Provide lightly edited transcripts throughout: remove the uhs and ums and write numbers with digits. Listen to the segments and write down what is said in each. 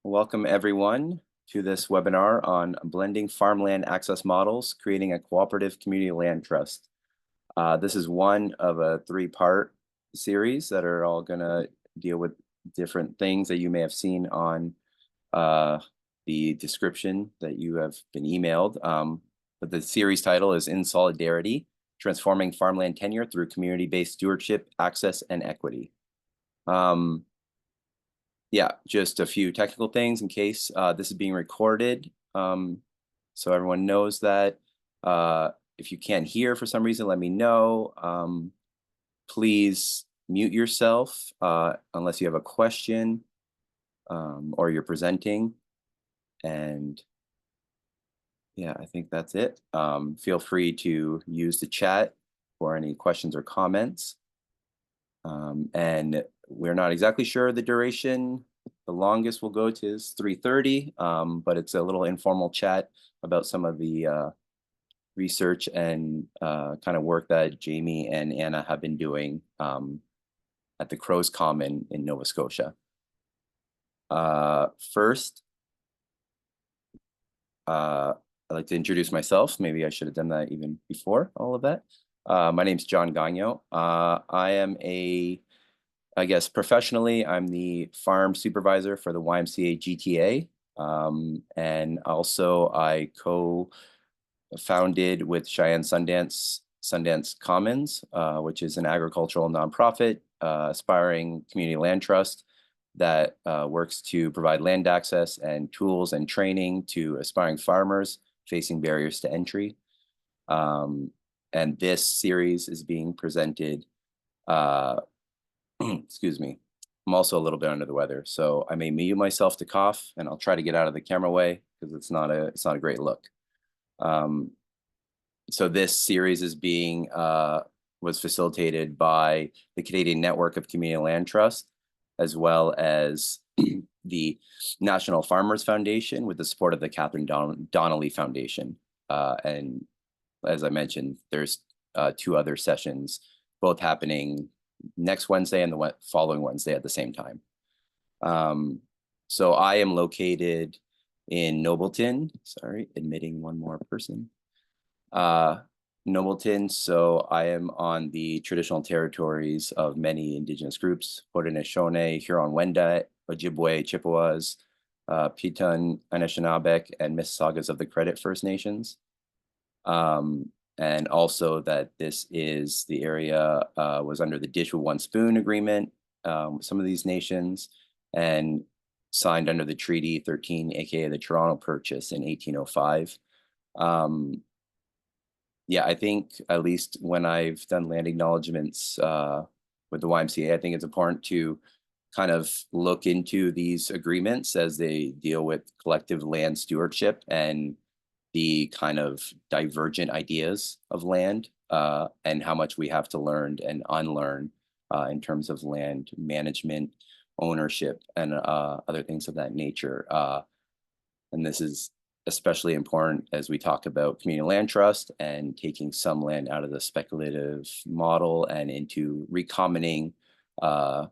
Welcome everyone to this webinar on blending farmland access models, creating a cooperative community land trust. This is one of a three-part series that are all going to deal with different things that you may have seen on the description that you have been emailed. But the series title is In Solidarity, Transforming Farmland Tenure Through Community-Based Stewardship, Access, and Equity. Yeah, just a few technical things in case this is being recorded. So everyone knows that. If you can't hear for some reason, let me know. Please mute yourself unless you have a question or you're presenting. And yeah, I think that's it. Feel free to use the chat for any questions or comments. And we're not exactly sure the duration. The longest we'll go to is 3:30, but it's a little informal chat about some of the research and kind of work that Jamie and Anna have been doing at the Crows Commons in Nova Scotia. First, I'd like to introduce myself. Maybe I should have done that even before all of that. My name's John Gagnon. I am I guess professionally, I'm the farm supervisor for the YMCA GTA. And also I co-founded with Cheyenne Sundance Commons, which is an agricultural nonprofit, aspiring community land trust that works to provide land access and tools and training to aspiring farmers facing barriers to entry. And this series is being presented, excuse me, I'm also a little bit under the weather, so I may mute myself to cough, and I'll try to get out of the camera way because it's not a great look. So this series is was facilitated by the Canadian Network of Community Land Trust, as well as the National Farmers Foundation with the support of the Catherine Donnelly Foundation. And as I mentioned, there's two other sessions, both happening next Wednesday and the following Wednesday at the same time. So I am located in Nobleton. Sorry, admitting one more person. Nobleton, so I am on the traditional territories of many Indigenous groups: Haudenosaunee, Huron-Wendat, Ojibwe, Chippewas, Petun, Anishinaabeg, and Mississaugas of the Credit First Nations. And also that this is the area was under the Dish with One Spoon agreement, some of these nations, and signed under the Treaty 13, aka the Toronto Purchase in 1805. Yeah, I think at least when I've done land acknowledgements with the YMCA, I think it's important to kind of look into these agreements as they deal with collective land stewardship and the kind of divergent ideas of land and how much we have to learn and unlearn in terms of land management, ownership, and other things of that nature. And this is especially important as we talk about community land trust and taking some land out of the speculative model and into recommoning, and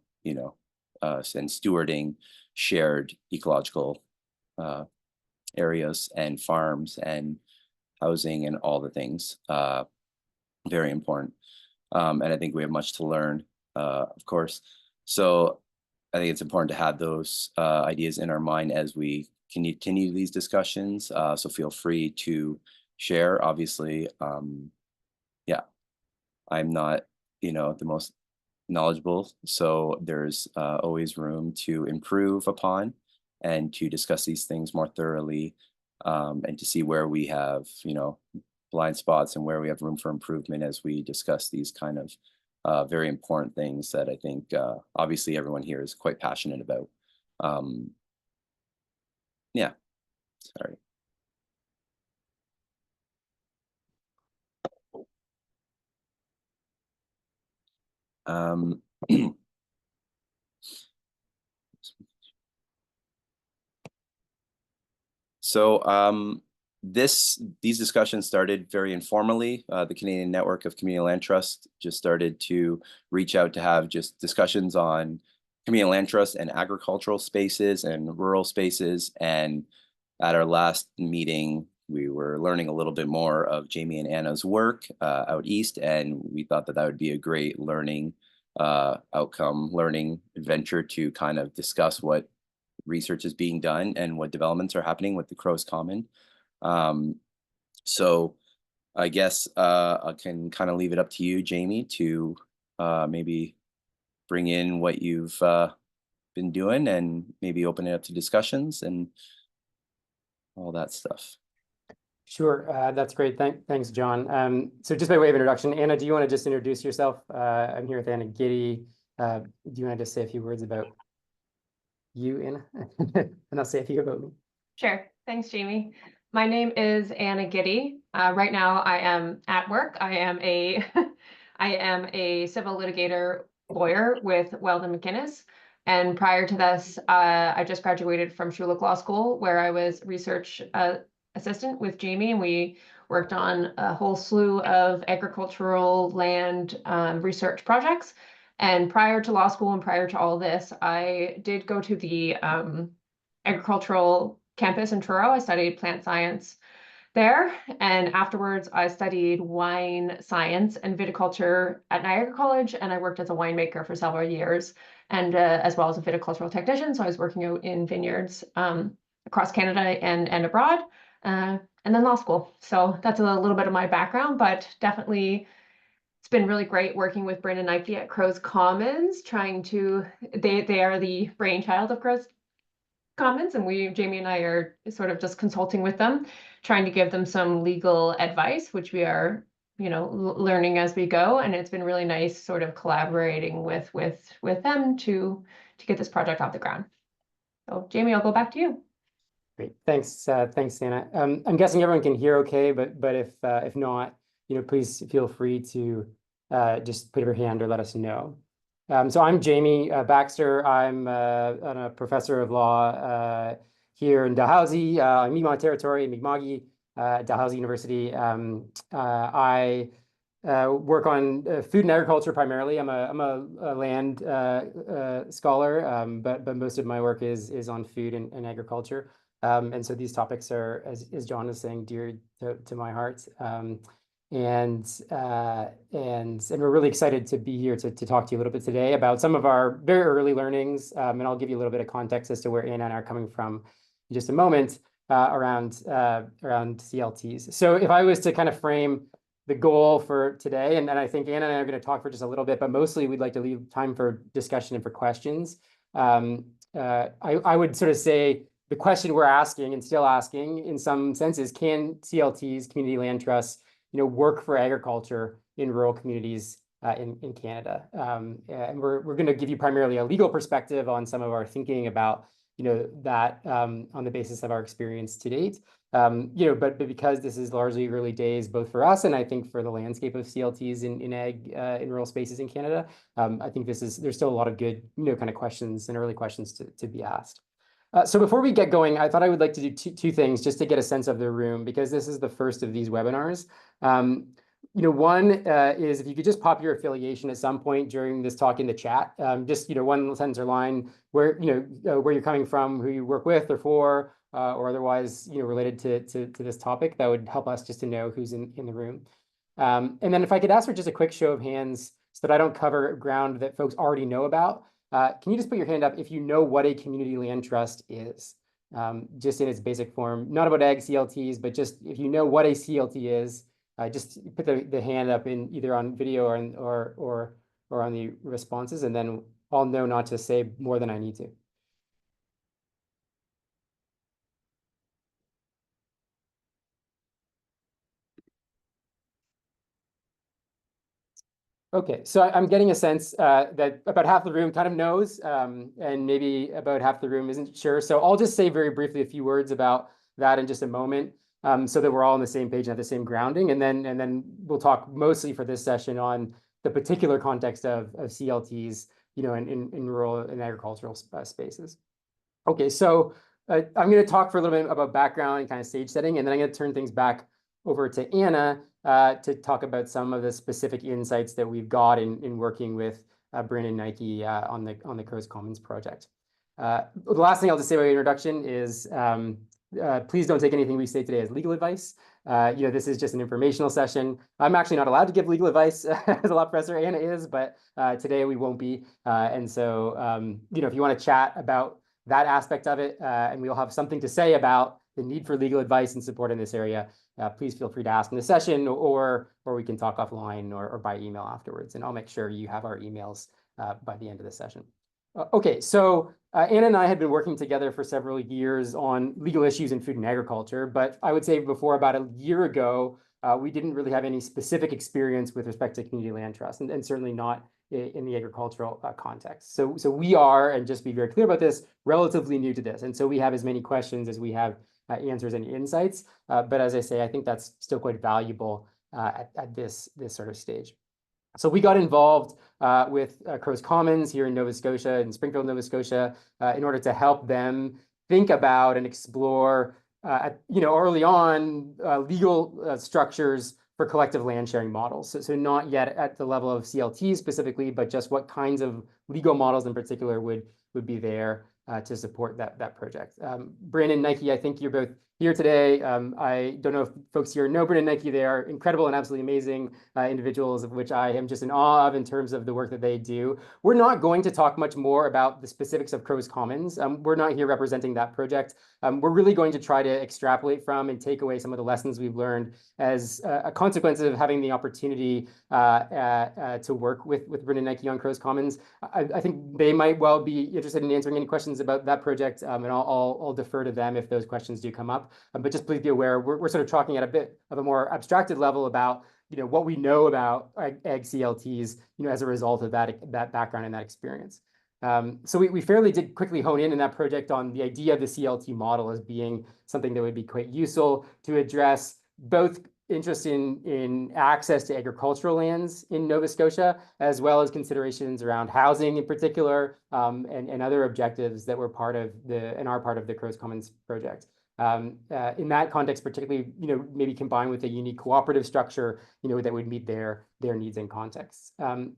stewarding shared ecological areas and farms and housing and all the things. Very important. And I think we have much to learn, of course. So I think it's important to have those ideas in our mind as we continue these discussions. So feel free to share. Obviously, yeah, I'm not, the most knowledgeable. So there's always room to improve upon and to discuss these things more thoroughly, and to see where we have, blind spots and where we have room for improvement as we discuss these kind of very important things that I think obviously everyone here is quite passionate about. Yeah, sorry. So these discussions started very informally. The Canadian Network of Community Land Trust just started to reach out to have just discussions on community land trust and agricultural spaces and rural spaces. And at our last meeting, we were learning a little bit more of Jamie and Anna's work out east, and we thought that that would be a great learning learning adventure to kind of discuss what research is being done and what developments are happening with the Crows Common. So I guess I can kind of leave it up to you, Jamie, to maybe bring in what you've been doing and maybe open it up to discussions and all that stuff. Sure, that's great. Thanks, John. So just by way of introduction, Anna, do you want to just introduce yourself? I'm here with Anna Giddy. Do you want to just say a few words about you, Anna? And I'll say a few about me. Sure. Thanks, Jamie. My name is Anna Giddy. Right now I am at work. I am a I am a civil litigator lawyer with Weldon McInnes. And prior to this, I just graduated from Schulich Law School, where I was research assistant with Jamie, and we worked on a whole slew of agricultural land research projects. And prior to law school and prior to all this, I did go to the agricultural campus in Truro. I studied plant science there. And afterwards, I studied wine science and viticulture at Niagara College. And I worked as a winemaker for several years, and as well as a viticultural technician. So I was working out in vineyards across Canada and abroad, and then law school. So that's a little bit of my background, but definitely it's been really great working with Brandon Nike at Crows Commons, they are the brainchild of Crows Commons, and Jamie and I are sort of just consulting with them, trying to give them some legal advice, which we are, learning as we go. And it's been really nice sort of collaborating with them to get this project off the ground. So Jamie, I'll go back to you. Great, thanks, Anna. I'm guessing everyone can hear okay, but if not, please feel free to just put up your hand or let us know. So I'm Jamie Baxter. I'm a professor of law here in Dalhousie, Mi'kmaq territory, Mi'kma'ki, Dalhousie University. I work on food and agriculture primarily. I'm a land scholar, but most of my work is on food and agriculture. And so these topics are, as John is saying, dear to my heart. And we're really excited to be here to talk to you a little bit today about some of our very early learnings. And I'll give you a little bit of context as to where Anna and I are coming from in just a moment around CLTs. So if I was to kind of frame the goal for today, and I think Anna and I are going to talk for just a little bit, but mostly we'd like to leave time for discussion and for questions. I would sort of say the question we're asking and still asking in some senses, can CLTs, community land trusts, work for agriculture in rural communities in Canada? And we're going to give you primarily a legal perspective on some of our thinking about, that on the basis of our experience to date. But because this is largely early days, both for us and I think for the landscape of CLTs in ag in rural spaces in Canada, I think there's still a lot of good, kind of questions and early questions to be asked. So before we get going, I thought I would like to do two things just to get a sense of the room, because this is the first of these webinars. One is if you could just pop your affiliation at some point during this talk in the chat, just one sentence or line where where you're coming from, who you work with or for, or otherwise related to this topic. That would help us just to know who's in the room. And then if I could ask for just a quick show of hands so that I don't cover ground that folks already know about. Can you just put your hand up if you know what a community land trust is, just in its basic form, not about ag CLTs, but just if you know what a CLT is, just put the hand up in either on video or on the responses, and then I'll know not to say more than I need to. Okay, so I'm getting a sense that about half the room kind of knows, and maybe about half the room isn't sure. So I'll just say very briefly a few words about that in just a moment, so that we're all on the same page and have the same grounding. And then we'll talk mostly for this session on the particular context of CLTs, in rural and agricultural spaces. Okay, so I'm going to talk for a little bit about background and kind of stage setting, and then I'm going to turn things back over to Anna to talk about some of the specific insights that we've got in working with Brandon Nike on the Crows Commons project. The last thing I'll just say about introduction is please don't take anything we say today as legal advice. This is just an informational session. I'm actually not allowed to give legal advice as a law professor. Anna is, but today we won't be. And so, if you want to chat about that aspect of it, and we'll have something to say about the need for legal advice and support in this area, please feel free to ask in the session, or we can talk offline or by email afterwards. And I'll make sure you have our emails by the end of the session. Okay, so Anna and I had been working together for several years on legal issues in food and agriculture, but I would say before about a year ago, we didn't really have any specific experience with respect to community land trust, and certainly not in the agricultural context. So we are, and just be very clear about this, relatively new to this. And so we have as many questions as we have answers and insights. But as I say, I think that's still quite valuable at this sort of stage. So we got involved with Crows Commons here in Nova Scotia, in Springfield, Nova Scotia, in order to help them think about and explore, early on, legal structures for collective land sharing models. So not yet at the level of CLT specifically, but just what kinds of legal models in particular would be there to support that project. Brandon, Nike, I think you're both here today. I don't know if folks here know Brandon, Nike. They are incredible and absolutely amazing individuals, of which I am just in awe of in terms of the work that they do. We're not going to talk much more about the specifics of Crows Commons. We're not here representing that project. We're really going to try to extrapolate from and take away some of the lessons we've learned as a consequence of having the opportunity to work with Brandon, Nike on Crows Commons. I think they might well be interested in answering any questions about that project, and I'll defer to them if those questions do come up. But just please be aware, we're sort of talking at a bit of a more abstracted level about what we know about ag CLTs, as a result of that background and that experience. So we fairly did quickly hone in that project on the idea of the CLT model as being something that would be quite useful to address both interest in access to agricultural lands in Nova Scotia, as well as considerations around housing in particular, and other objectives that were part of the Crows Commons project. In that context, particularly, maybe combined with a unique cooperative structure, that would meet their needs and contexts.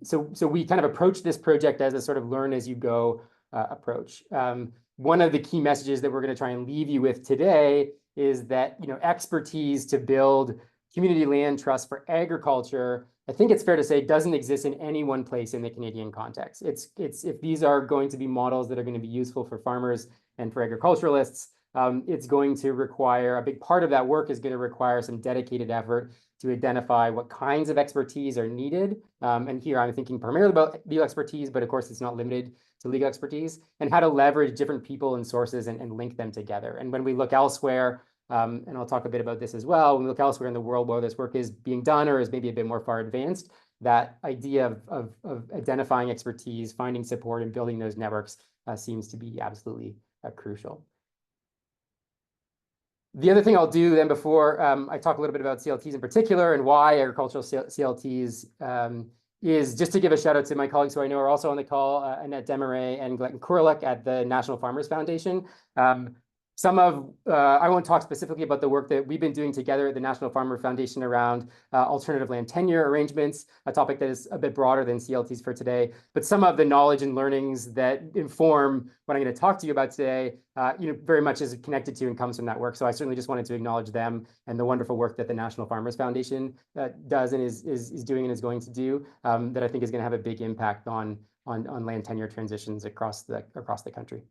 So we kind of approach this project as a sort of learn as you go approach. One of the key messages that we're going to try and leave you with today is that, expertise to build community land trust for agriculture, I think it's fair to say, doesn't exist in any one place in the Canadian context. It's if these are going to be models that are going to be useful for farmers and for agriculturalists, it's going to require, a big part of that work is going to require some dedicated effort to identify what kinds of expertise are needed. And here I'm thinking primarily about legal expertise, but of course it's not limited to legal expertise, and how to leverage different people and sources and link them together. And when we look elsewhere, and I'll talk a bit about this as well, when we look elsewhere in the world where this work is being done or is maybe a bit more far advanced, that idea of identifying expertise, finding support, and building those networks seems to be absolutely crucial. The other thing I'll do then before I talk a little bit about CLTs in particular and why agricultural CLTs is just to give a shout out to my colleagues who I know are also on the call, Annette Desmarais and Glenn Korlick at the National Farmers Foundation. I won't talk specifically about the work that we've been doing together at the National Farmer Foundation around alternative land tenure arrangements, a topic that is a bit broader than CLTs for today. But some of the knowledge and learnings that inform what I'm going to talk to you about today, very much is connected to and comes from that work. So I certainly just wanted to acknowledge them and the wonderful work that the National Farmers Foundation does and is doing and is going to do, that I think is going to have a big impact on land tenure transitions across the country.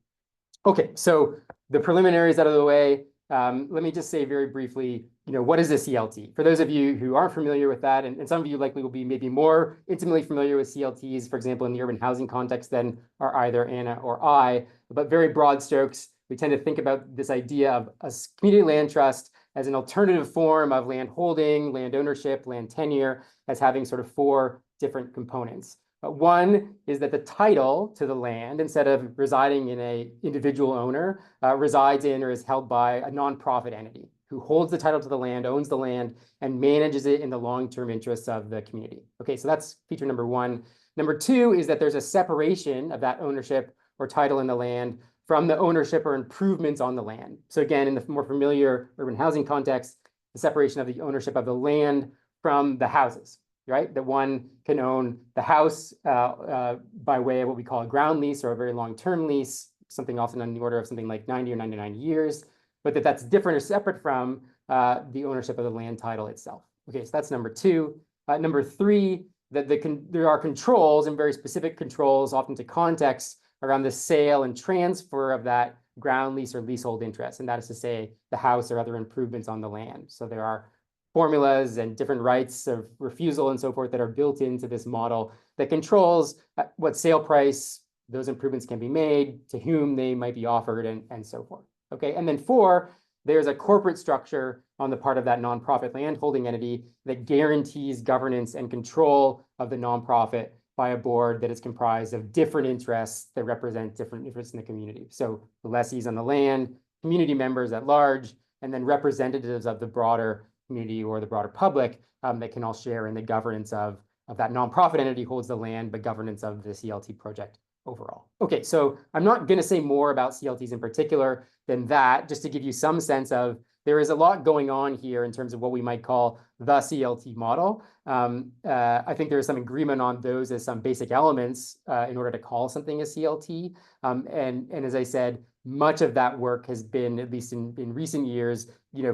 Okay, so the preliminaries out of the way. Let me just say very briefly, what is a CLT? For those of you who aren't familiar with that, and some of you likely will be maybe more intimately familiar with CLTs, for example, in the urban housing context than are either Anna or I, but very broad strokes, we tend to think about this idea of a community land trust as an alternative form of land holding, land ownership, land tenure, as having sort of four different components. One is that the title to the land, instead of residing in an individual owner, resides in or is held by a nonprofit entity who holds the title to the land, owns the land, and manages it in the long-term interests of the community. Okay, so that's feature number one. Number two is that there's a separation of that ownership or title in the land from the ownership or improvements on the land. So again, in the more familiar urban housing context, the separation of the ownership of the land from the houses. right? That one can own the house by way of what we call a ground lease or a very long-term lease, something often on the order of something like 90 or 99 years, but that's different or separate from the ownership of the land title itself. Okay, so that's number two. Number three, that there are controls and very specific controls, often to context, around the sale and transfer of that ground lease or leasehold interest. And that is to say, the house or other improvements on the land. So there are formulas and different rights of refusal and so forth that are built into this model that controls what sale price those improvements can be made, to whom they might be offered, and so forth. Okay, and then four, there's a corporate structure on the part of that nonprofit landholding entity that guarantees governance and control of the nonprofit by a board that is comprised of different interests that represent different interests in the community. So the lessees on the land, community members at large, and then representatives of the broader community or the broader public that can all share in the governance of that nonprofit entity holds the land, but governance of the CLT project overall. Okay, so I'm not going to say more about CLTs in particular than that, just to give you some sense of there is a lot going on here in terms of what we might call the CLT model. I think there is some agreement on those as some basic elements in order to call something a CLT. And as I said, much of that work has been, at least in recent years,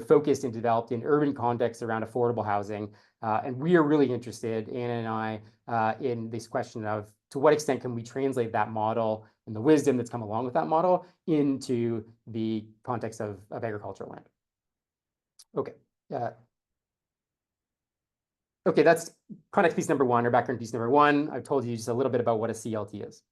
focused and developed in urban contexts around affordable housing. And we are really interested, Anna and I, in this question of to what extent can we translate that model and the wisdom that's come along with that model into the context of agricultural land. Okay. Okay, that's context piece number one, or background piece number one. I've told you just a little bit about what a CLT is.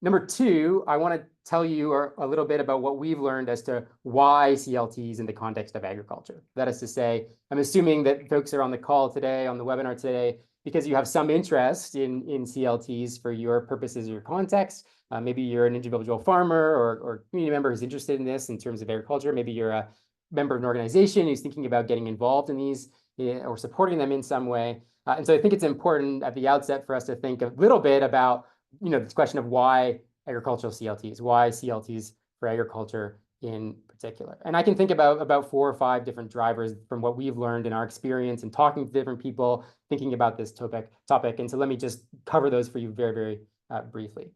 Number two, I want to tell you a little bit about what we've learned as to why CLTs in the context of agriculture. That is to say, I'm assuming that folks are on the call today, on the webinar today, because you have some interest in CLTs for your purposes or your context. Maybe you're an individual farmer or community member who's interested in this in terms of agriculture. Maybe you're a member of an organization who's thinking about getting involved in these or supporting them in some way. And so I think it's important at the outset for us to think a little bit about this question of why agricultural CLTs, why CLTs for agriculture in particular. And I can think about 4 or 5 different drivers from what we've learned in our experience and talking to different people, thinking about this topic. And so let me just cover those for you very, very briefly.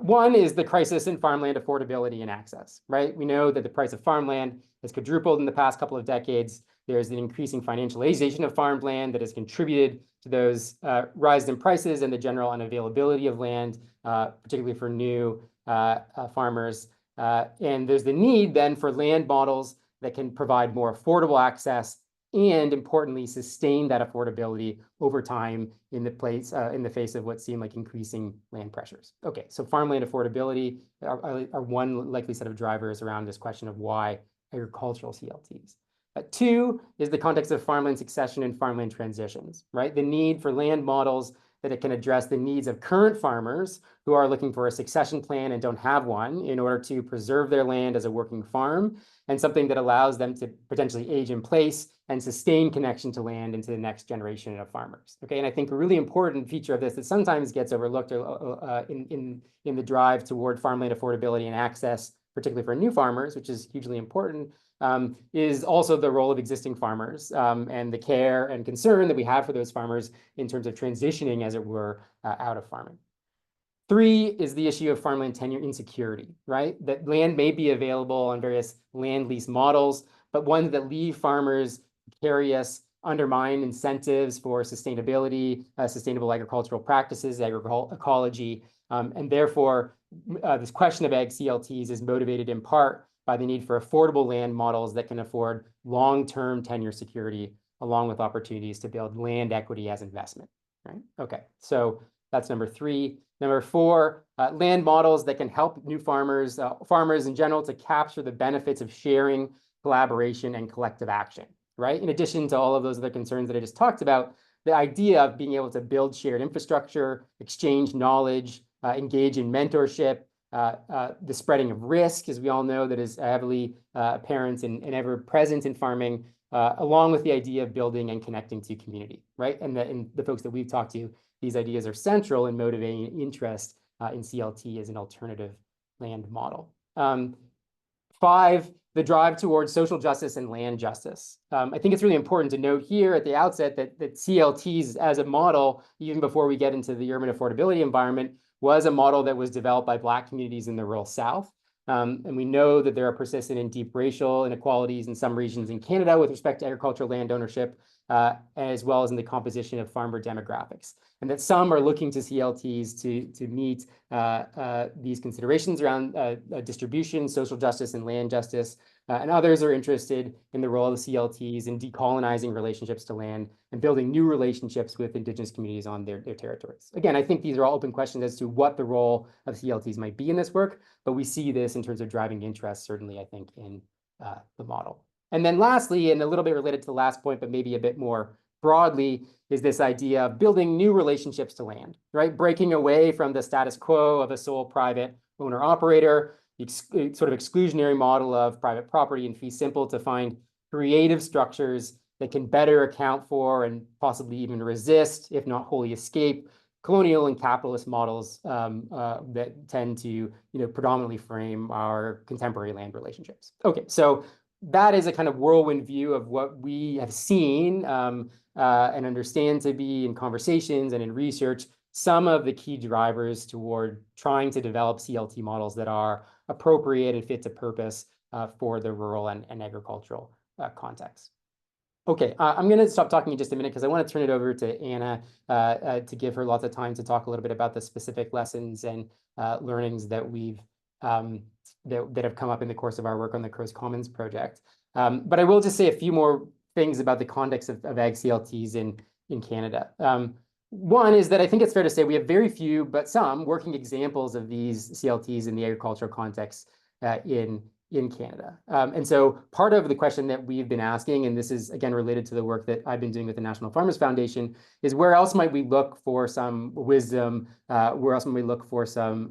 One is the crisis in farmland affordability and access, right? We know that the price of farmland has quadrupled in the past couple of decades. There's an increasing financialization of farmland that has contributed to those rises in prices and the general unavailability of land, particularly for new farmers. And there's the need then for land models that can provide more affordable access and, importantly, sustain that affordability over time in the face of what seem like increasing land pressures. Okay, so farmland affordability are one likely set of drivers around this question of why agricultural CLTs. 2 is the context of farmland succession and farmland transitions, right? The need for land models that it can address the needs of current farmers who are looking for a succession plan and don't have one in order to preserve their land as a working farm, and something that allows them to potentially age in place and sustain connection to land into the next generation of farmers. Okay, and I think a really important feature of this that sometimes gets overlooked in the drive toward farmland affordability and access, particularly for new farmers, which is hugely important, is also the role of existing farmers and the care and concern that we have for those farmers in terms of transitioning, as it were, out of farming. 3 is the issue of farmland tenure insecurity, right? That land may be available on various land lease models, but ones that leave farmers precarious, undermine incentives for sustainability, sustainable agricultural practices, ecology, and therefore this question of ag CLTs is motivated in part by the need for affordable land models that can afford long-term tenure security, along with opportunities to build land equity as investment, right? Okay, so that's number 3. Number 4, land models that can help new farmers, farmers in general, to capture the benefits of sharing, collaboration, and collective action, right? In addition to all of those other concerns that I just talked about, the idea of being able to build shared infrastructure, exchange knowledge, engage in mentorship, the spreading of risk, as we all know, that is heavily apparent and ever present in farming, along with the idea of building and connecting to community, right? And the folks that we've talked to, these ideas are central in motivating interest in CLT as an alternative land model. 5 the drive towards social justice and land justice. I think it's really important to note here at the outset that CLTs as a model, even before we get into the urban affordability environment, was a model that was developed by Black communities in the rural South. And we know that there are persistent and deep racial inequalities in some regions in Canada with respect to agricultural land ownership, as well as in the composition of farmer demographics. And that some are looking to CLTs to meet these considerations around distribution, social justice, and land justice. And others are interested in the role of the CLTs in decolonizing relationships to land and building new relationships with Indigenous communities on their territories. Again, I think these are all open questions as to what the role of CLTs might be in this work, but we see this in terms of driving interest, certainly, I think, in the model. And then lastly, and a little bit related to the last point, but maybe a bit more broadly, is this idea of building new relationships to land, right? Breaking away from the status quo of a sole private owner operator, sort of exclusionary model of private property and fee simple, to find creative structures that can better account for and possibly even resist, if not wholly escape, colonial and capitalist models that tend to predominantly frame our contemporary land relationships. Okay, so that is a kind of whirlwind view of what we have seen and understand to be in conversations and in research some of the key drivers toward trying to develop CLT models that are appropriate and fit to purpose for the rural and agricultural context. Okay, I'm going to stop talking in just a minute because I want to turn it over to Anna to give her lots of time to talk a little bit about the specific lessons and learnings that we've that have come up in the course of our work on the Crows Commons project. But I will just say a few more things about the context of ag CLTs in Canada. One is that I think it's fair to say we have very few, but some working examples of these CLTs in the agricultural context in Canada. And so part of the question that we've been asking, and this is again related to the work that I've been doing with the National Farmers Foundation, is where else might we look for some wisdom, where else might we look for some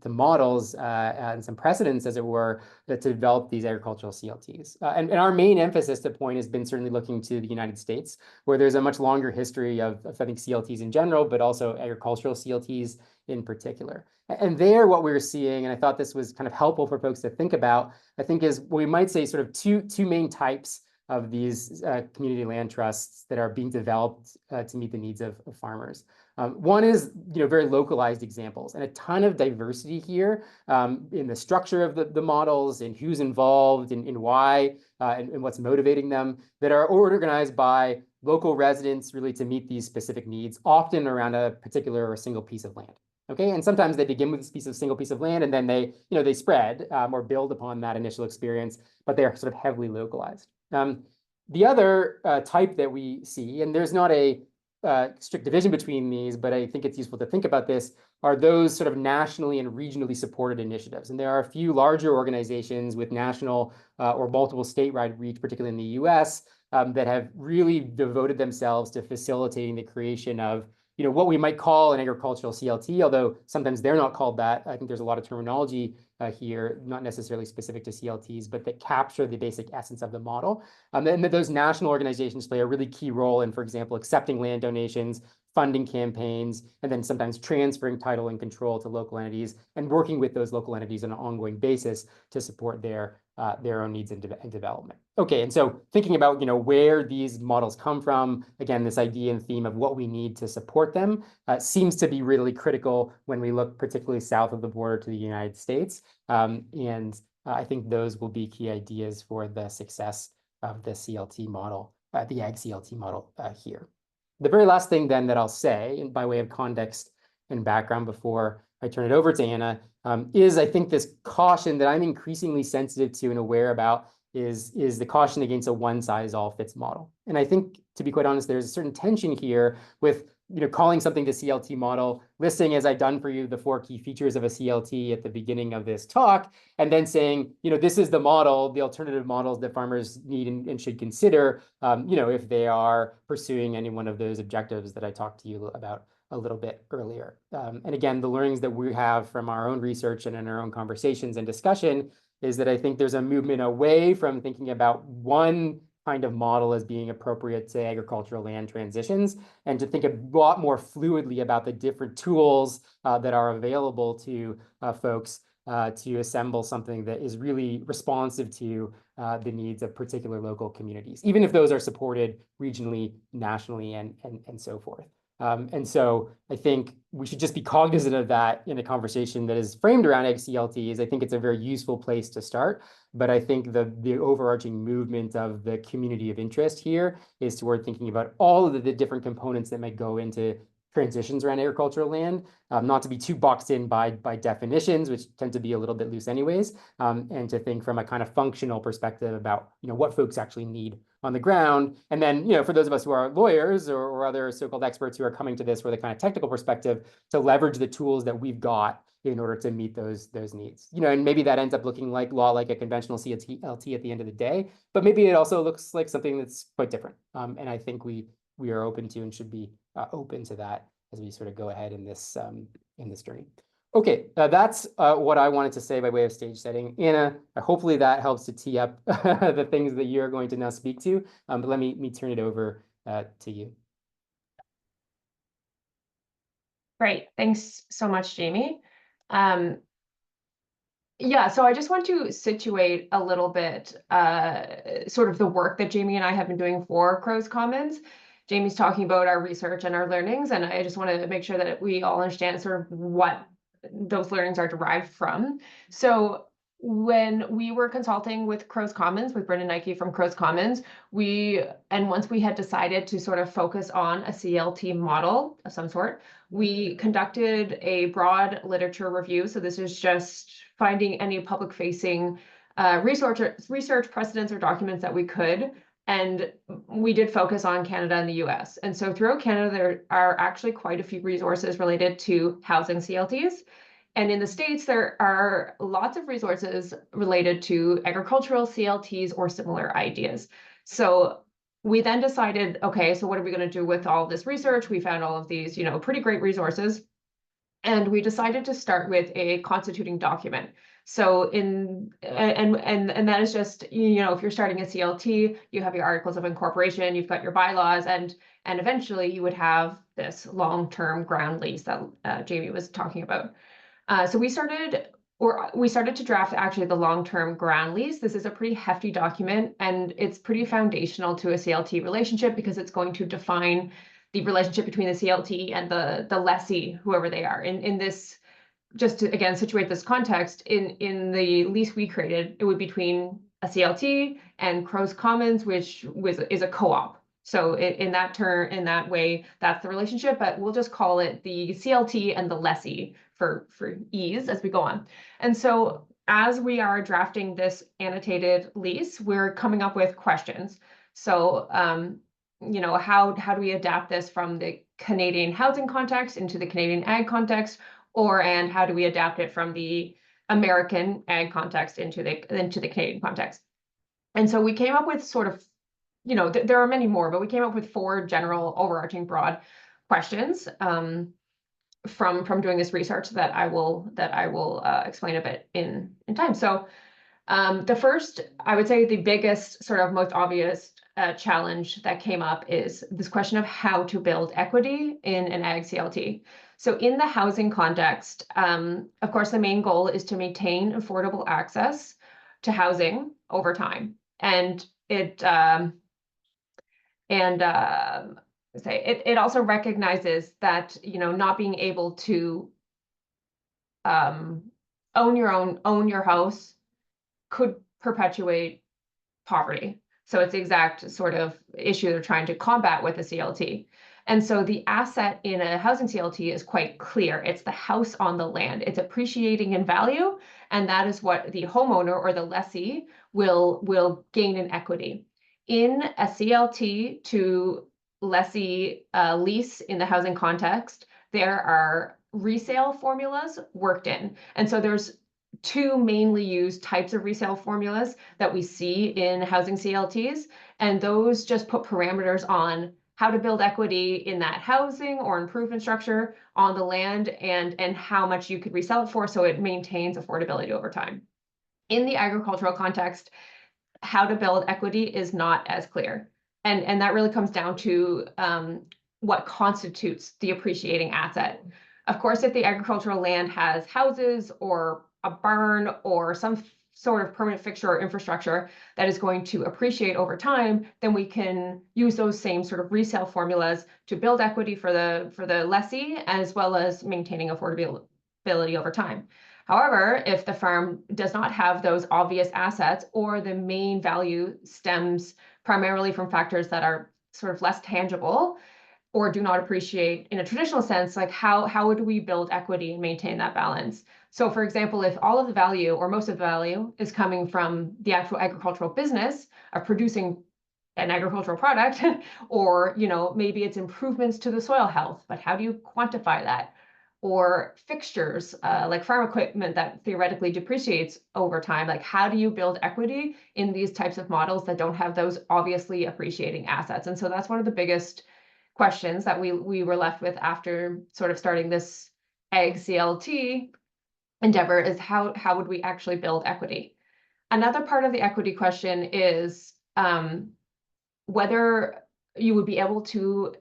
the models and some precedents, as it were, to develop these agricultural CLTs. And our main emphasis to point has been certainly looking to the United States, where there's a much longer history of I think CLTs in general, but also agricultural CLTs in particular. And there, what we were seeing, and I thought this was kind of helpful for folks to think about, I think is we might say sort of two main types of these community land trusts that are being developed to meet the needs of farmers. One is very localized examples, and a ton of diversity here in the structure of the models and who's involved and why and what's motivating them, that are organized by local residents really to meet these specific needs, often around a particular or single piece of land. Okay, and sometimes they begin with this single piece of land, and then they spread or build upon that initial experience, but they're sort of heavily localized. The other type that we see, and there's not a strict division between these, but I think it's useful to think about this, are those sort of nationally and regionally supported initiatives. And there are a few larger organizations with national or multiple statewide reach, particularly in the US, that have really devoted themselves to facilitating the creation of what we might call an agricultural CLT, although sometimes they're not called that. I think there's a lot of terminology here, not necessarily specific to CLTs, but that capture the basic essence of the model. And that those national organizations play a really key role in, for example, accepting land donations, funding campaigns, and then sometimes transferring title and control to local entities and working with those local entities on an ongoing basis to support their own needs and development. Okay, and so thinking about where these models come from, again, this idea and theme of what we need to support them seems to be really critical when we look particularly south of the border to the United States. And I think those will be key ideas for the success of the CLT model, the ag CLT model here. The very last thing then that I'll say, and by way of context and background before I turn it over to Anna, is I think this caution that I'm increasingly sensitive to and aware about is the caution against a one-size-all-fits model. And I think, to be quite honest, there's a certain tension here with calling something the CLT model, listing, as I've done for you, the 4 key features of a CLT at the beginning of this talk, and then saying, this is the model, the alternative models that farmers need and should consider, if they are pursuing any one of those objectives that I talked to you about a little bit earlier. And again, the learnings that we have from our own research and in our own conversations and discussion is that I think there's a movement away from thinking about one kind of model as being appropriate to agricultural land transitions, and to think a lot more fluidly about the different tools that are available to folks to assemble something that is really responsive to the needs of particular local communities, even if those are supported regionally, nationally, and so forth. And so I think we should just be cognizant of that in a conversation that is framed around CLTs. I think it's a very useful place to start, but I think the overarching movement of the community of interest here is toward thinking about all of the different components that might go into transitions around agricultural land, not to be too boxed in by definitions, which tend to be a little bit loose anyways, and to think from a kind of functional perspective about, what folks actually need on the ground. And then, for those of us who are lawyers or other so-called experts who are coming to this with a kind of technical perspective, to leverage the tools that we've got in order to meet those needs. And maybe that ends up looking like a conventional CLT at the end of the day, but maybe it also looks like something that's quite different. And I think we are open to and should be open to that as we sort of go ahead in this journey. Okay, that's what I wanted to say by way of stage setting. Anna, hopefully that helps to tee up the things that you're going to now speak to. But let me turn it over to you. Great, thanks so much, Jamie. Yeah, so I just want to situate a little bit sort of the work that Jamie and I have been doing for Crows Commons. Jamie's talking about our research and our learnings, and I just want to make sure that we all understand sort of what those learnings are derived from. So when we were consulting with Crows Commons, with Brendan Nike from Crows Commons, once we had decided to sort of focus on a CLT model of some sort, we conducted a broad literature review. So this is just finding any public-facing research precedents or documents that we could. And we did focus on Canada and the US. And so throughout Canada, there are actually quite a few resources related to housing CLTs. And in the States, there are lots of resources related to agricultural CLTs or similar ideas. So we then decided, okay, so what are we going to do with all this research? We found all of these, pretty great resources. And we decided to start with a constituting document. So and that is just, if you're starting a CLT, you have your articles of incorporation, you've got your bylaws, and eventually you would have this long-term ground lease that Jamie was talking about. So we started to draft actually the long-term ground lease. This is a pretty hefty document, and it's pretty foundational to a CLT relationship because it's going to define the relationship between the CLT and the lessee, whoever they are. In this, just to again situate this context, in the lease we created, it would be between a CLT and Crows Commons, which is a co-op. So in that way, that's the relationship, but we'll just call it the CLT and the lessee for ease as we go on. And so as we are drafting this annotated lease, we're coming up with questions. So, how do we adapt this from the Canadian housing context into the Canadian ag context, and how do we adapt it from the American ag context into the Canadian context? And so we came up with sort of, there are many more, but we came up with 4 general overarching broad questions from doing this research that I will explain a bit in time. So the first, I would say the biggest, sort of most obvious challenge that came up is this question of how to build equity in an ag CLT. So in the housing context, of course, the main goal is to maintain affordable access to housing over time. And it also recognizes that, not being able to own your house could perpetuate poverty. So it's the exact sort of issue they're trying to combat with a CLT. And so the asset in a housing CLT is quite clear. It's the house on the land. It's appreciating in value, and that is what the homeowner or the lessee will gain in equity. In a CLT to lessee lease in the housing context, there are resale formulas worked in. And so there's 2 mainly used types of resale formulas that we see in housing CLTs, and those just put parameters on how to build equity in that housing or improvement structure on the land, and how much you could resell it for, so it maintains affordability over time. In the agricultural context, how to build equity is not as clear, and that really comes down to what constitutes the appreciating asset. Of course, if the agricultural land has houses or a barn or some sort of permanent fixture or infrastructure that is going to appreciate over time, then we can use those same sort of resale formulas to build equity for the lessee, as well as maintaining affordability over time. However, if the farm does not have those obvious assets, or the main value stems primarily from factors that are sort of less tangible or do not appreciate in a traditional sense, like how would we build equity and maintain that balance? So for example, if all of the value or most of the value is coming from the actual agricultural business of producing an agricultural product, or maybe it's improvements to the soil health, but how do you quantify that? Or fixtures like farm equipment that theoretically depreciates over time, like how do you build equity in these types of models that don't have those obviously appreciating assets? And so that's one of the biggest questions that we were left with after sort of starting this ag CLT endeavor, is how would we actually build equity? Another part of the equity question is whether you would be able to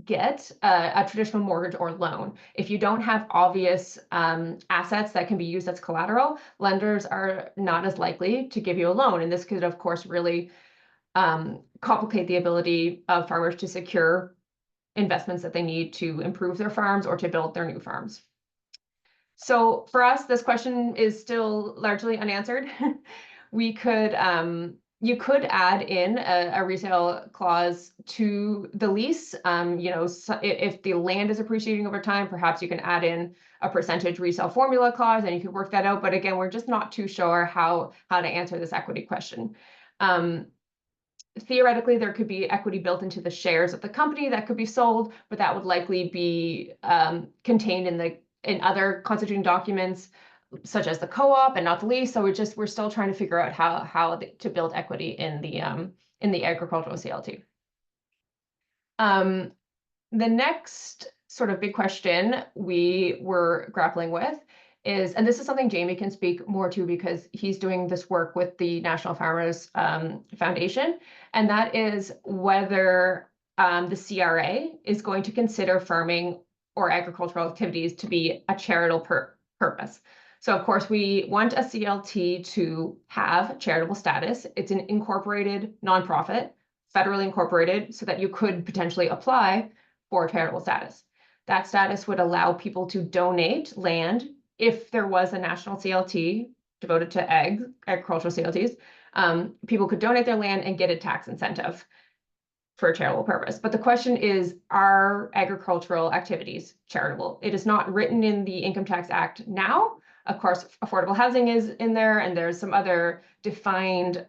get a traditional mortgage or loan. If you don't have obvious assets that can be used as collateral, lenders are not as likely to give you a loan. And this could, of course, really complicate the ability of farmers to secure investments that they need to improve their farms or to build their new farms. So for us, this question is still largely unanswered. We could, you could add in a resale clause to the lease. If the land is appreciating over time, perhaps you can add in a percentage resale formula clause, and you could work that out. But again, we're just not too sure how to answer this equity question. Theoretically, there could be equity built into the shares of the company that could be sold, but that would likely be contained in other constituting documents, such as the co-op and not the lease. So we're still trying to figure out how to build equity in the agricultural CLT. The next sort of big question we were grappling with is, and this is something Jamie can speak more to because he's doing this work with the National Farmers Foundation, and that is whether the CRA is going to consider farming or agricultural activities to be a charitable purpose. So of course, we want a CLT to have charitable status. It's an incorporated nonprofit, federally incorporated, so that you could potentially apply for charitable status. That status would allow people to donate land if there was a national CLT devoted to agricultural CLTs. People could donate their land and get a tax incentive for a charitable purpose. But the question is, are agricultural activities charitable? It is not written in the Income Tax Act now. Of course, affordable housing is in there, and there's some other defined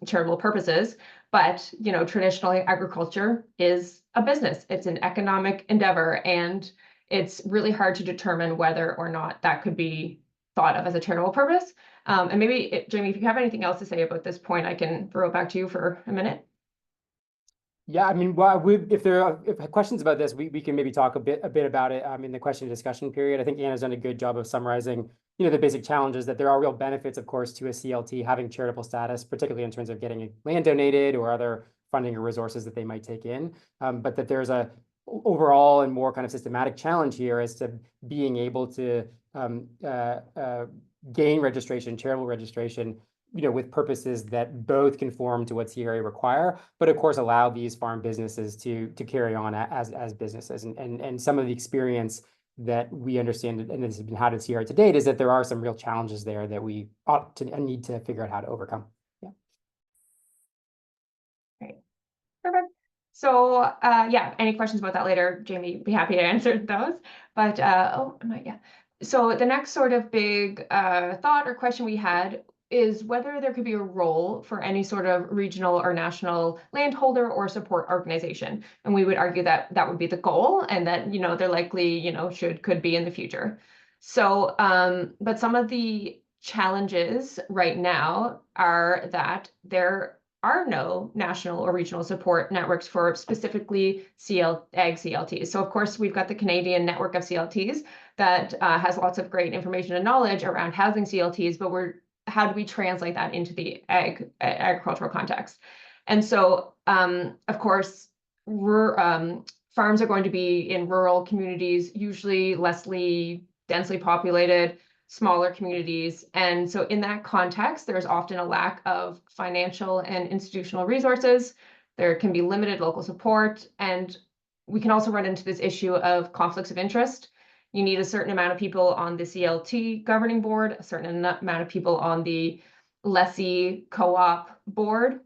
charitable purposes. But traditionally, agriculture is a business. It's an economic endeavor, and it's really hard to determine whether or not that could be thought of as a charitable purpose. And maybe, Jamie, if you have anything else to say about this point, I can throw it back to you for a minute. Yeah, I mean, if there are questions about this, we can maybe talk a bit about it in the question and discussion period. I think Anna's done a good job of summarizing, the basic challenges, that there are real benefits, of course, to a CLT having charitable status, particularly in terms of getting land donated or other funding or resources that they might take in. But that there's a overall and more kind of systematic challenge here as to being able to gain registration, charitable registration, with purposes that both conform to what CRA require, but of course allow these farm businesses to carry on as businesses. And some of the experience that we understand, and this has been had at CRA to date, is that there are some real challenges there that we ought to and need to figure out how to overcome. Yeah. Great. Perfect. So yeah, any questions about that later, Jamie, be happy to answer those. But so the next sort of big thought or question we had is whether there could be a role for any sort of regional or national landholder or support organization. And we would argue that that would be the goal, and that, they're likely, could be in the future. So, but some of the challenges right now are that there are no national or regional support networks for specifically ag CLTs. So of course, we've got the Canadian network of CLTs that has lots of great information and knowledge around housing CLTs, but how do we translate that into the agricultural context? And so, of course, farms are going to be in rural communities, usually less densely populated. smaller communities. And so in that context, there's often a lack of financial and institutional resources. There can be limited local support, and we can also run into this issue of conflicts of interest. You need a certain amount of people on the CLT governing board, a certain amount of people on the lessee co-op board,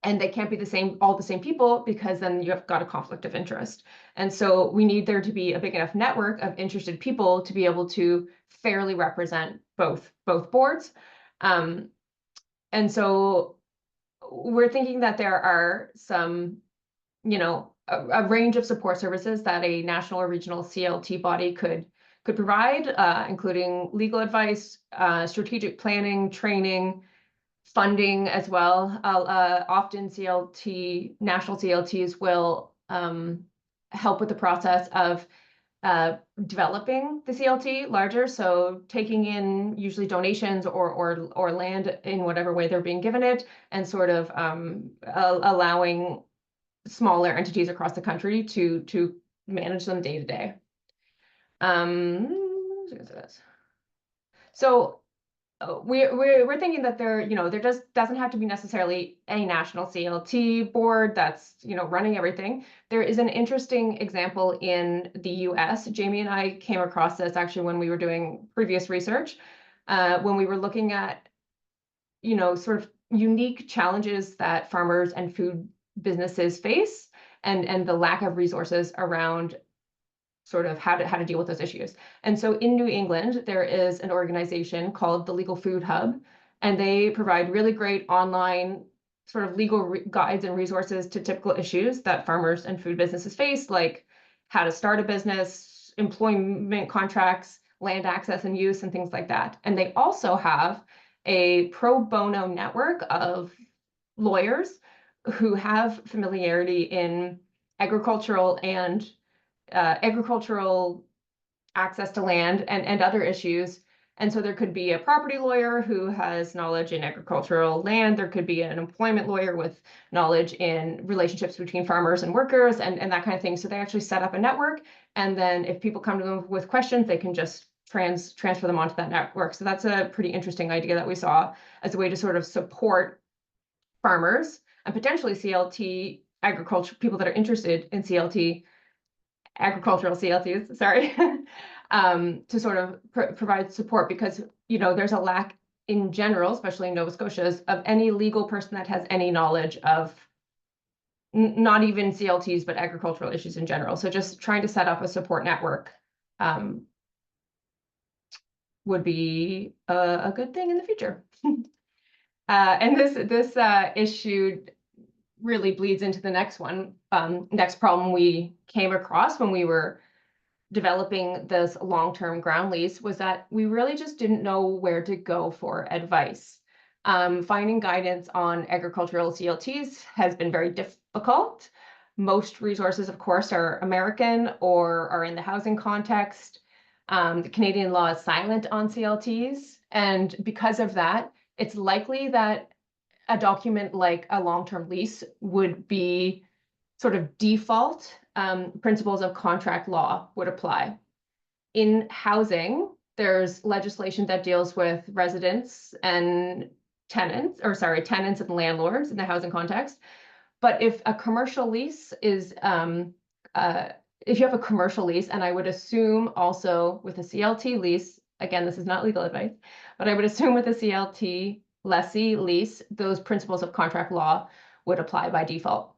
and they can't be all the same people, because then you have got a conflict of interest. And so we need there to be a big enough network of interested people to be able to fairly represent both boards. And so we're thinking that there are some, a range of support services that a national or regional CLT body could provide, including legal advice, strategic planning, training, funding as well. Often national CLTs will help with the process of developing the CLT larger, so taking in usually donations or land in whatever way they're being given it, and sort of allowing smaller entities across the country to manage them day to day. So we're thinking that there just doesn't have to be necessarily a national CLT board that's running everything. There is an interesting example in the US. Jamie and I came across this actually when we were doing previous research, when we were looking at sort of unique challenges that farmers and food businesses face, and the lack of resources around sort of how to deal with those issues. And so in New England, there is an organization called the Legal Food Hub, and they provide really great online sort of legal guides and resources to typical issues that farmers and food businesses face, like how to start a business, employment contracts, land access and use, and things like that. And they also have a pro bono network of lawyers who have familiarity in agricultural access to land and other issues. And so there could be a property lawyer who has knowledge in agricultural land. There could be an employment lawyer with knowledge in relationships between farmers and workers and that kind of thing. So they actually set up a network. And then if people come to them with questions, they can just transfer them onto that network. So that's a pretty interesting idea that we saw as a way to sort of support farmers and potentially CLT agriculture, people that are interested in agricultural CLTs, sorry, to sort of provide support, because there's a lack in general, especially in Nova Scotia, of any legal person that has any knowledge of not even CLTs, but agricultural issues in general. So just trying to set up a support network would be a good thing in the future. And this issue really bleeds into the next one. Next problem we came across when we were developing this long-term ground lease was that we really just didn't know where to go for advice. Finding guidance on agricultural CLTs has been very difficult. Most resources, of course, are American or are in the housing context. The Canadian law is silent on CLTs, and because of that, it's likely that a document like a long-term lease would be sort of default. Principles of contract law would apply. In housing, there's legislation that deals with residents and tenants and landlords in the housing context. But if a commercial lease is, if you have a commercial lease, and I would assume also with a CLT lease, again, this is not legal advice, but I would assume with a CLT lessee lease, those principles of contract law would apply by default.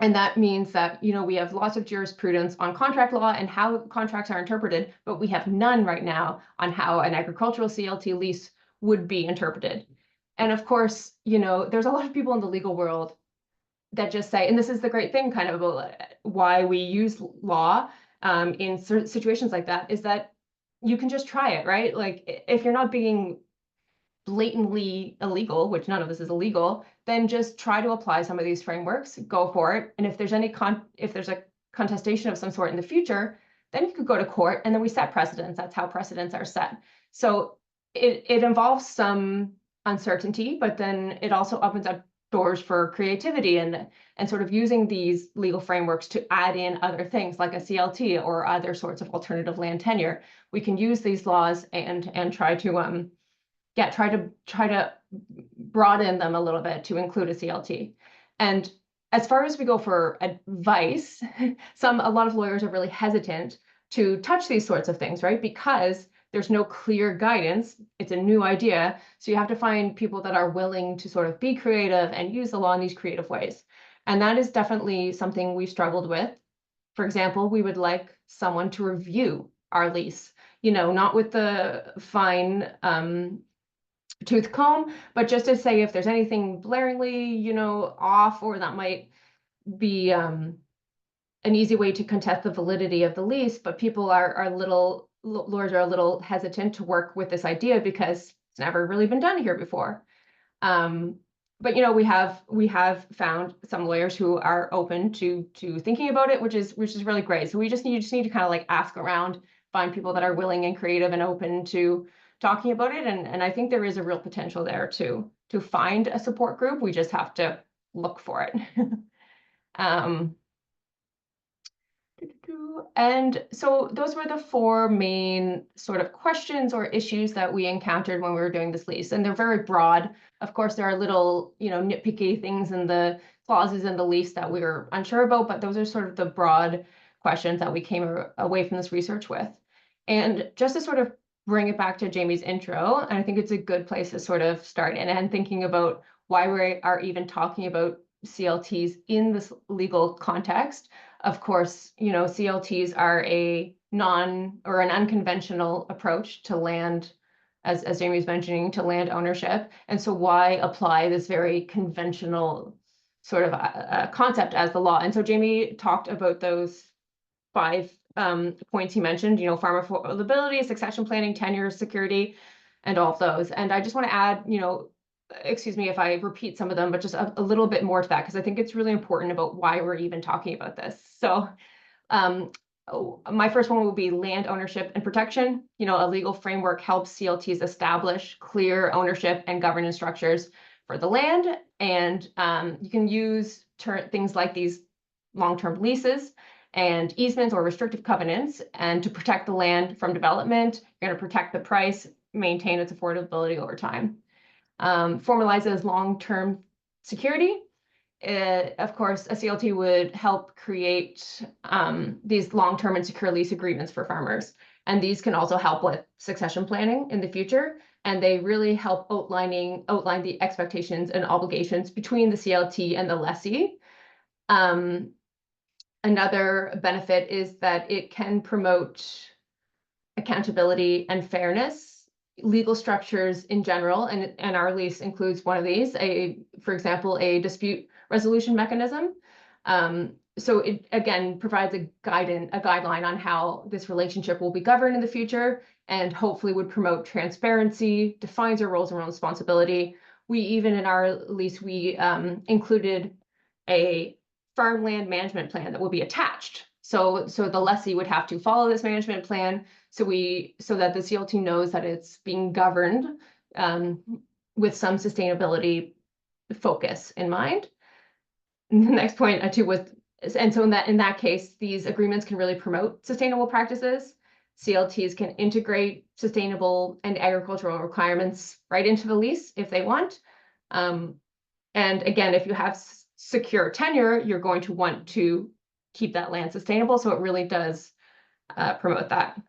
And that means that, we have lots of jurisprudence on contract law and how contracts are interpreted, but we have none right now on how an agricultural CLT lease would be interpreted. And of course, there's a lot of people in the legal world that just say, and this is the great thing kind of about why we use law in certain situations like that, is that you can just try it, right? Like if you're not being blatantly illegal, which none of this is illegal, then just try to apply some of these frameworks, go for it. And if there's a contestation of some sort in the future, then you could go to court, and then we set precedents. That's how precedents are set. So it involves some uncertainty, but then it also opens up doors for creativity and sort of using these legal frameworks to add in other things like a CLT or other sorts of alternative land tenure. We can use these laws and try to broaden them a little bit to include a CLT. And as far as we go for advice, a lot of lawyers are really hesitant to touch these sorts of things, right? Because there's no clear guidance. It's a new idea. So you have to find people that are willing to sort of be creative and use the law in these creative ways. And that is definitely something we've struggled with. For example, we would like someone to review our lease, not with the fine tooth comb, but just to say if there's anything blaringly, off, or that might be an easy way to contest the validity of the lease. But people lawyers are a little hesitant to work with this idea because it's never really been done here before. But we have found some lawyers who are open to thinking about it, which is really great. So you just need to kind of like ask around, find people that are willing and creative and open to talking about it. And I think there is a real potential there to find a support group. We just have to look for it. And so those were the four main sort of questions or issues that we encountered when we were doing this lease. And they're very broad. Of course, there are little, nitpicky things in the clauses in the lease that we were unsure about, but those are sort of the broad questions that we came away from this research with. And just to sort of bring it back to Jamie's intro, and I think it's a good place to sort of start and thinking about why we are even talking about CLTs in this legal context. Of course, CLTs are an unconventional approach to land, as Jamie was mentioning, to land ownership. And so why apply this very conventional sort of concept as the law? And so Jamie talked about those 5 points he mentioned, farm affordability, succession planning, tenure, security, and all of those. And I just want to add, excuse me if I repeat some of them, but just a little bit more to that, because I think it's really important about why we're even talking about this. So my first one will be land ownership and protection. A legal framework helps CLTs establish clear ownership and governance structures for the land. And you can use things like these long-term leases and easements or restrictive covenants, and to protect the land from development. You're going to protect the price, maintain its affordability over time. Formalizes long-term security. Of course, a CLT would help create these long-term and secure lease agreements for farmers. And these can also help with succession planning in the future. And they really help outline the expectations and obligations between the CLT and the lessee. Another benefit is that it can promote accountability and fairness. Legal structures in general, and our lease includes one of these, for example, a dispute resolution mechanism. So it again provides a guideline on how this relationship will be governed in the future, and hopefully would promote transparency, defines our roles and responsibility. We even in our lease, we included a farmland management plan that will be attached. So the lessee would have to follow this management plan so that the CLT knows that it's being governed with some sustainability focus in mind. And the next point too was, and so in that case, these agreements can really promote sustainable practices. CLTs can integrate sustainable and agricultural requirements right into the lease if they want. And again, if you have secure tenure, you're going to want to keep that land sustainable. So it really does promote that.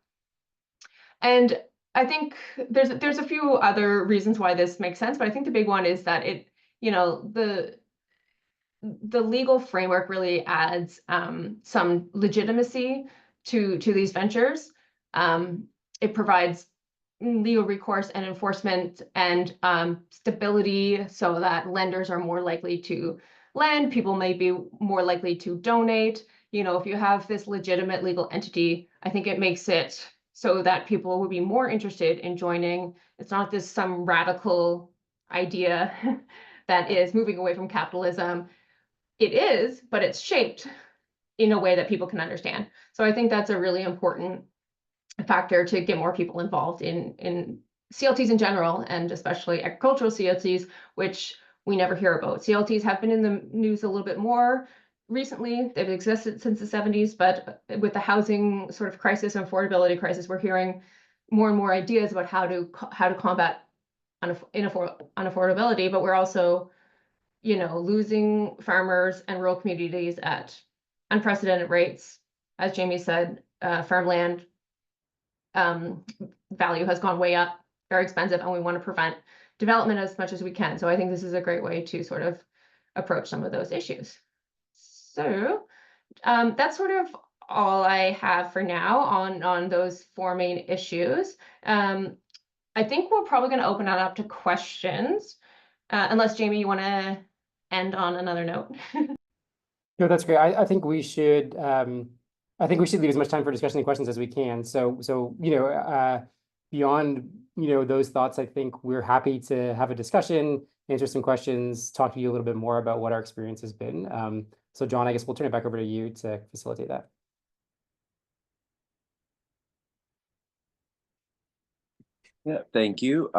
And I think there's a few other reasons why this makes sense, but I think the big one is that it, the legal framework really adds some legitimacy to these ventures. It provides legal recourse and enforcement and stability so that lenders are more likely to lend, people may be more likely to donate. If you have this legitimate legal entity, I think it makes it so that people would be more interested in joining. It's not some radical idea that is moving away from capitalism. It is, but it's shaped in a way that people can understand. So I think that's a really important factor to get more people involved in CLTs in general, and especially agricultural CLTs, which we never hear about. CLTs have been in the news a little bit more recently. They've existed since the 70s, but with the housing sort of crisis and affordability crisis, we're hearing more and more ideas about how to combat unaffordability, but we're also, you know, losing farmers and rural communities at unprecedented rates. As Jamie said, farmland value has gone way up, very expensive, and we want to prevent development as much as we can. So I think this is a great way to sort of approach some of those issues. So that's sort of all I have for now on those four main issues. I think we're probably going to open it up to questions, unless Jamie, you want to end on another note. No, that's great. I think we should leave as much time for discussion and questions as we can. So you know, beyond, you know, those thoughts, I think we're happy to have a discussion, answer some questions, talk to you a little bit more about what our experience has been. So John, I guess we'll turn it back over to you to facilitate that. Yeah, thank you.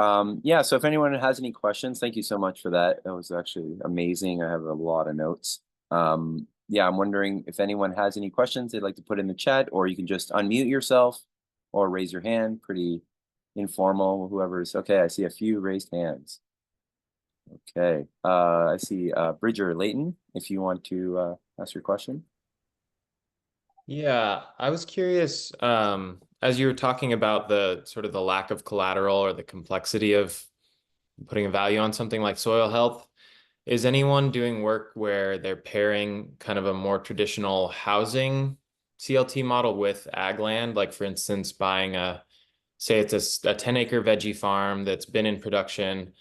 Yeah, so if anyone has any questions, thank you so much for that. That was actually amazing. I have a lot of notes. Yeah, I'm wondering if anyone has any questions they'd like to put in the chat, or you can just unmute yourself or raise your hand. Pretty informal, whoever's okay. I see a few raised hands. Okay, I see Bridger Layton, if you want to ask your question. Yeah, I was curious, as you were talking about the sort of the lack of collateral or the complexity of putting a value on something like soil health, is anyone doing work where they're pairing kind of a more traditional housing CLT model with ag land? Like, for instance, buying say it's a 10-acre veggie farm that's been in production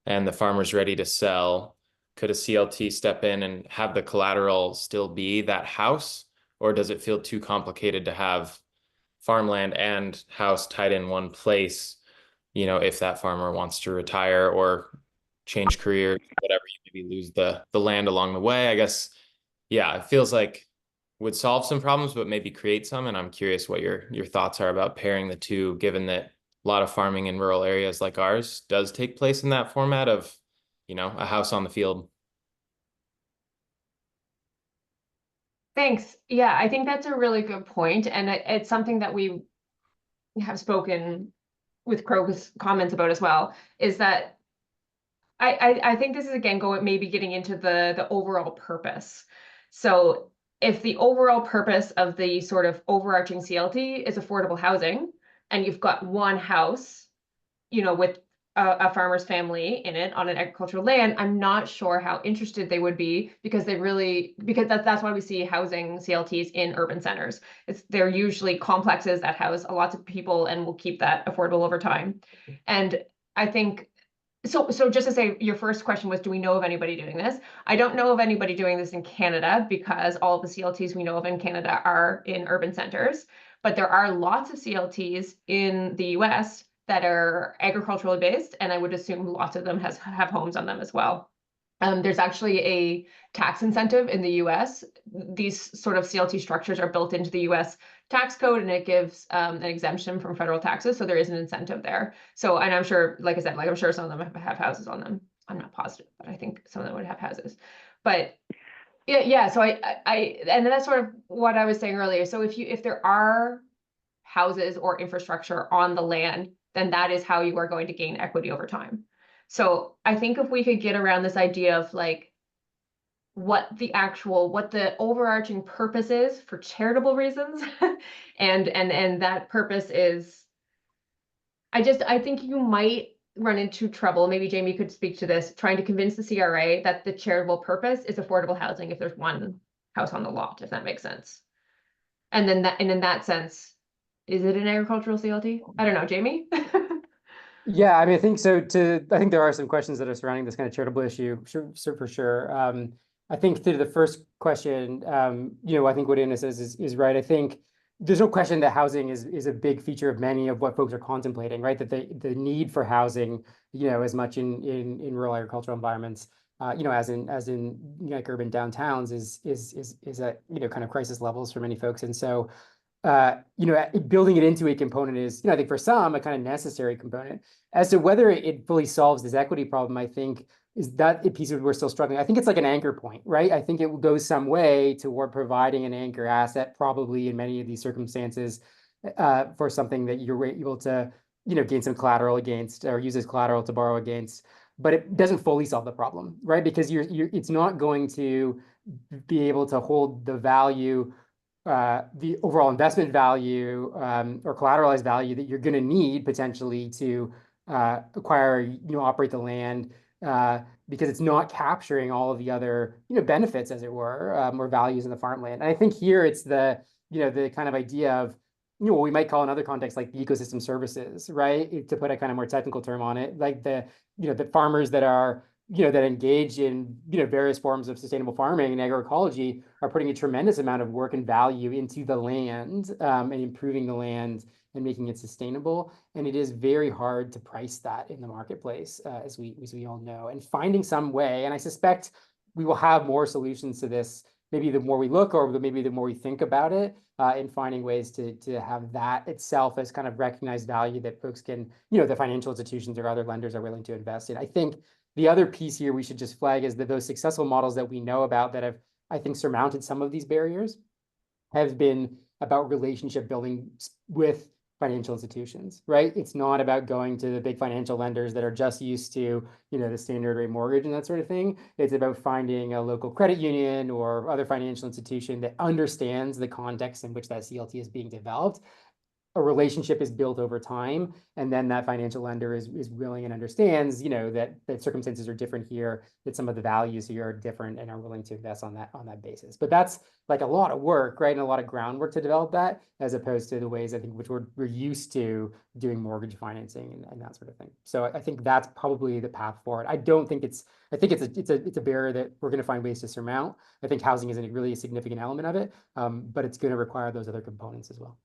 and the farmer's ready to sell. Could a CLT step in and have the collateral still be that house? Or does it feel too complicated to have farmland and house tied in one place, you know, if that farmer wants to retire or change careers, whatever, you maybe lose the land along the way? I guess, yeah, it feels like would solve some problems, but maybe create some. And I'm curious what your thoughts are about pairing the two, given that a lot of farming in rural areas like ours does take place in that format of, you know, a house on the field. Thanks. Yeah, I think that's a really good point, and it's something that we have spoken with Crows Commons about as well, is that I think this is again maybe getting into the overall purpose. So if the overall purpose of the sort of overarching CLT is affordable housing, and you've got one house, you know, with a farmer's family in it on an agricultural land, I'm not sure how interested they would be, because that's why we see housing CLTs in urban centers. They're usually complexes that house lots of people and will keep that affordable over time. And I think so just to say, your first question was, do we know of anybody doing this? I don't know of anybody doing this in Canada, because all of the CLTs we know of in Canada are in urban centers, but there are lots of CLTs in the US that are agriculturally based, and I would assume lots of them have homes on them as well. There's actually a tax incentive in the US. These sort of CLT structures are built into the US tax code, and it gives an exemption from federal taxes. So there is an incentive there. So, and I'm sure, like I said, I'm sure some of them have houses on them. I'm not positive, but I think some of them would have houses. But yeah. So and that's sort of what I was saying earlier. So if there are houses or infrastructure on the land, then that is how you are going to gain equity over time. So I think if we could get around this idea of like what the overarching purpose is for charitable reasons, and that purpose is, I think you might run into trouble. Maybe Jamie could speak to this, trying to convince the CRA that the charitable purpose is affordable housing if there's one house on the lot, if that makes sense. And in that sense, is it an agricultural CLT? I don't know, Jamie? Yeah, I mean, I think so. I think there are some questions that are surrounding this kind of charitable issue, for sure. I think to the first question, you know, I think what Anna says is right. I think there's no question that housing is a big feature of many of what folks are contemplating, right? That the need for housing, you know, as much in rural agricultural environments, you know, as in you know, like urban downtowns is at, you know, kind of crisis levels for many folks. And so you know, building it into a component is, you know, I think for some a kind of necessary component. As to whether it fully solves this equity problem, I think that a piece of we're still struggling. I think it's like an anchor point, right? I think it goes some way toward providing an anchor asset, probably in many of these circumstances, for something that you're able to, gain some collateral against or use as collateral to borrow against. But it doesn't fully solve the problem, right? Because it's not going to be able to hold the value, the overall investment value, or collateralized value that you're going to need potentially to acquire, operate the land, because it's not capturing all of the other, benefits, as it were, or values in the farmland. And I think here it's the kind of idea of, what we might call in other contexts like the ecosystem services, right? To put a kind of more technical term on it, like the farmers that are, that engage in, various forms of sustainable farming and agroecology are putting a tremendous amount of work and value into the land, and improving the land and making it sustainable. And it is very hard to price that in the marketplace, as we all know, and finding some way. And I suspect we will have more solutions to this, maybe the more we look, or maybe the more we think about it, in finding ways to have that itself as kind of recognized value that folks can, the financial institutions or other lenders are willing to invest in. I think the other piece here we should just flag is that those successful models that we know about that have, I think, surmounted some of these barriers have been about relationship building with financial institutions, right? It's not about going to the big financial lenders that are just used to, the standard rate mortgage and that sort of thing. It's about finding a local credit union or other financial institution that understands the context in which that CLT is being developed. A relationship is built over time, and then that financial lender is willing and understands, that circumstances are different here, that some of the values here are different, and are willing to invest on that basis. But that's like a lot of work, right, and a lot of groundwork to develop that, as opposed to the ways I think which we're used to doing mortgage financing and that sort of thing. So I think that's probably the path forward. I think it's a barrier that we're going to find ways to surmount. I think housing is a really significant element of it, but it's going to require those other components as well.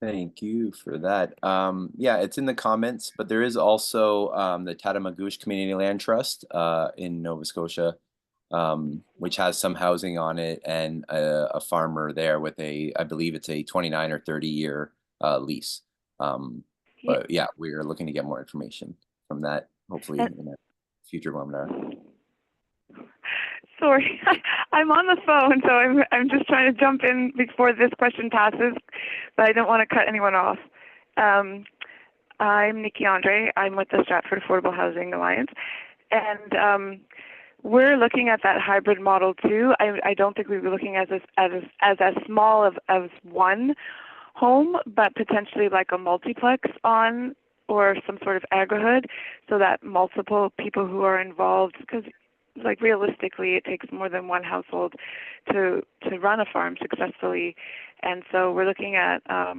Thank you for that. Yeah, it's in the comments, but there is also the Tatamagouche Community Land Trust in Nova Scotia, which has some housing on it, and a farmer there with I believe it's a 29 or 30-year lease. But yeah, we are looking to get more information from that, hopefully in a future webinar. Sorry, I'm on the phone, so I'm just trying to jump in before this question passes, but I don't want to cut anyone off. I'm Nikki Andre. I'm with the Stratford Affordable Housing Alliance, and we're looking at that hybrid model too. I don't think we were looking as small of one home, but potentially like a multiplex on, or some sort of agrihood, so that multiple people who are involved, because like realistically, it takes more than one household to run a farm successfully. And so we're looking at a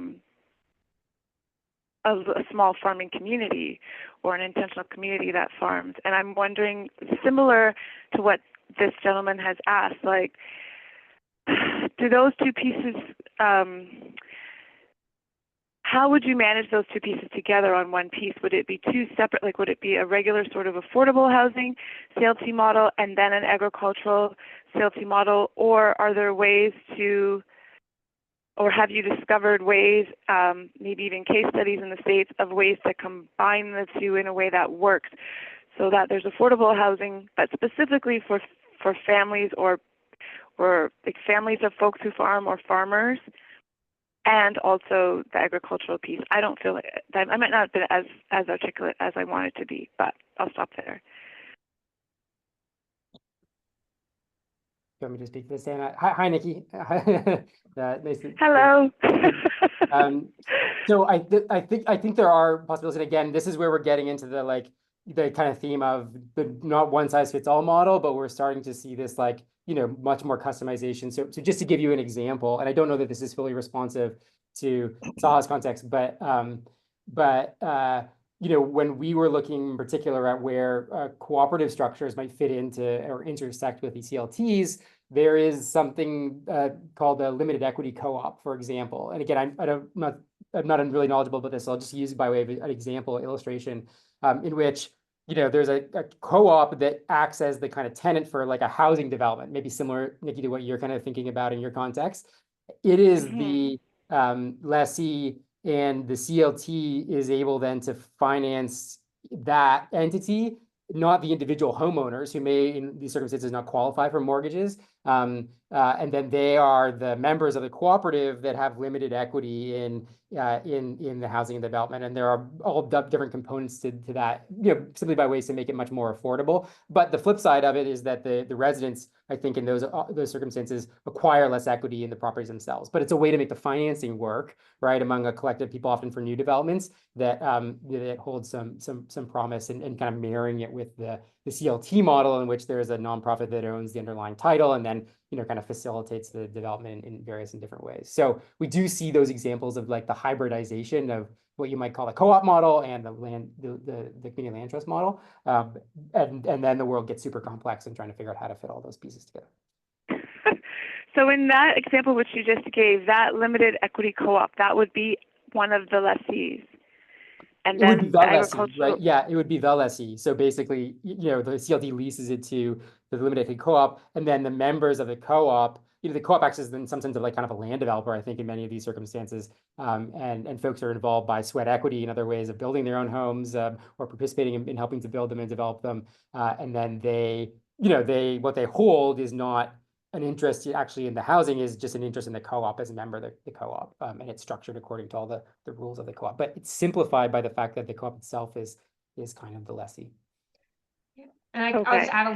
small farming community or an intentional community that farms. And I'm wondering, similar to what this gentleman has asked, like, do those two pieces, how would you manage those two pieces together on one piece? Would it be two separate, like would it be a regular sort of affordable housing CLT model and then an agricultural CLT model? Or are there ways to, or have you discovered ways, maybe even case studies in the States, of ways to combine the two in a way that works, so that there's affordable housing, but specifically for families or like families of folks who farm or farmers, and also the agricultural piece? I don't feel that I might not have been as articulate as I wanted to be, but I'll stop there. You want me to speak to this, Anna? Hi, Nikki. Nice to. Hello. So I think there are possibilities, and again, this is where we're getting into the kind of theme of the not one size fits all model, but we're starting to see this much more customization. So just to give you an example, and I don't know that this is fully responsive to Saha's context, but when we were looking in particular at where cooperative structures might fit into or intersect with ECLTs, there is something called a limited equity co-op, for example. And again, I'm not really knowledgeable about this, so I'll just use it by way of an example illustration, in which there's a co-op that acts as the kind of tenant for like a housing development, maybe similar, Nikki, to what you're kind of thinking about in your context. It is the lessee and the CLT is able then to finance that entity, not the individual homeowners who may, in these circumstances, not qualify for mortgages. And then they are the members of the cooperative that have limited equity in the housing and development. And there are all different components to that, simply by ways to make it much more affordable. But the flip side of it is that the residents, I think, in those circumstances, acquire less equity in the properties themselves. But it's a way to make the financing work, right, among a collective of people, often for new developments, that that holds some promise, and kind of mirroring it with the CLT model, in which there is a nonprofit that owns the underlying title and then kind of facilitates the development in various and different ways. So we do see those examples of like the hybridization of what you might call the co-op model and the community land trust model, and then the world gets super complex and trying to figure out how to fit all those pieces together. So in that example which you just gave, that limited equity co-op, that would be one of the lessees. And it then would be the lessee, agricultural, right? Yeah, it would be the lessee. So basically, the CLT leases it to the limited co-op, and then the members of the co-op, the co-op acts as in some sense of like kind of a land developer, I think, in many of these circumstances. And folks are involved by sweat equity and other ways of building their own homes, or participating in helping to build them and develop them. And then they, what they hold is not an interest actually in the housing, is just an interest in the co-op as a member of the co-op, and it's structured according to all the rules of the co-op. But it's simplified by the fact that the co-op itself is kind of the lessee. And I'll just add a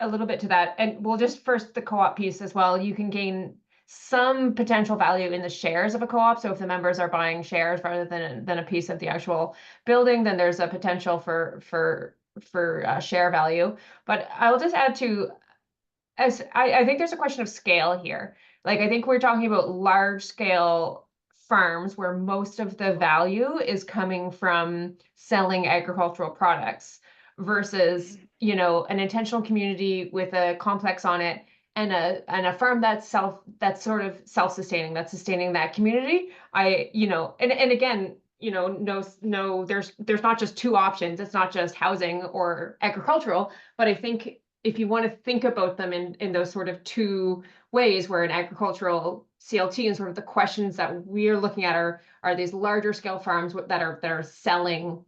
little bit to that, and we'll just first the co-op piece as well. You can gain some potential value in the shares of a co-op. So if the members are buying shares rather than a piece of the actual building, then there's a potential for share value. But I'll just add to, as I think there's a question of scale here. Like, I think we're talking about large scale farms where most of the value is coming from selling agricultural products versus, an intentional community with a complex on it and a farm that's sort of self-sustaining, that's sustaining that community. And again, no, there's not just two options. It's not just housing or agricultural, but I think if you want to think about them in those sort of two ways, where an agricultural CLT and sort of the questions that we're looking at are these larger scale farms that are selling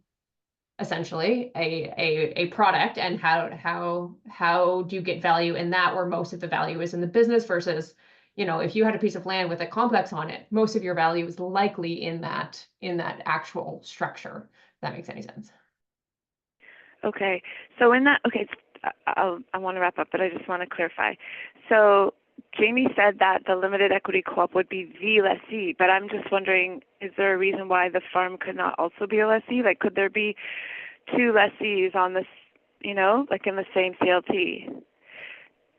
essentially a product, and how do you get value in that, where most of the value is in the business, versus, if you had a piece of land with a complex on it, most of your value is likely in that actual structure, if that makes any sense. Okay, so in that, I want to wrap up, but I just want to clarify. So Jamie said that the limited equity co-op would be the lessee, but I'm just wondering, is there a reason why the farm could not also be a lessee? Like, could there be two lessees on this, like in the same CLT?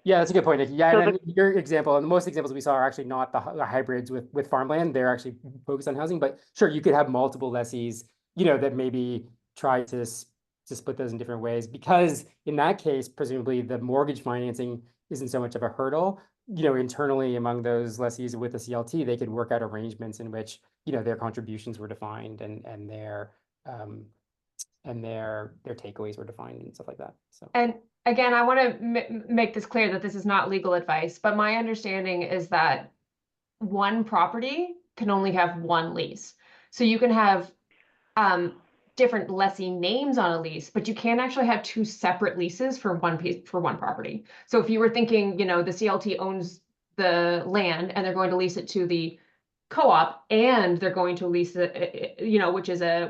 Yeah, that's a good point, Nikki. Yeah, So and your example, and most examples we saw are actually not the hybrids with farmland. They're actually focused on housing. But sure, you could have multiple lessees, that maybe try to split those in different ways, because in that case, presumably the mortgage financing isn't so much of a hurdle. Internally among those lessees with the CLT, they could work out arrangements in which, their contributions were defined and their takeaways were defined and stuff like that. So, and again, I want to make this clear that this is not legal advice, but my understanding is that one property can only have one lease. So you can have different lessee names on a lease, but you can't actually have two separate leases for one property. So if you were thinking, the CLT owns the land and they're going to lease it to the co-op, and they're going to lease it, which is a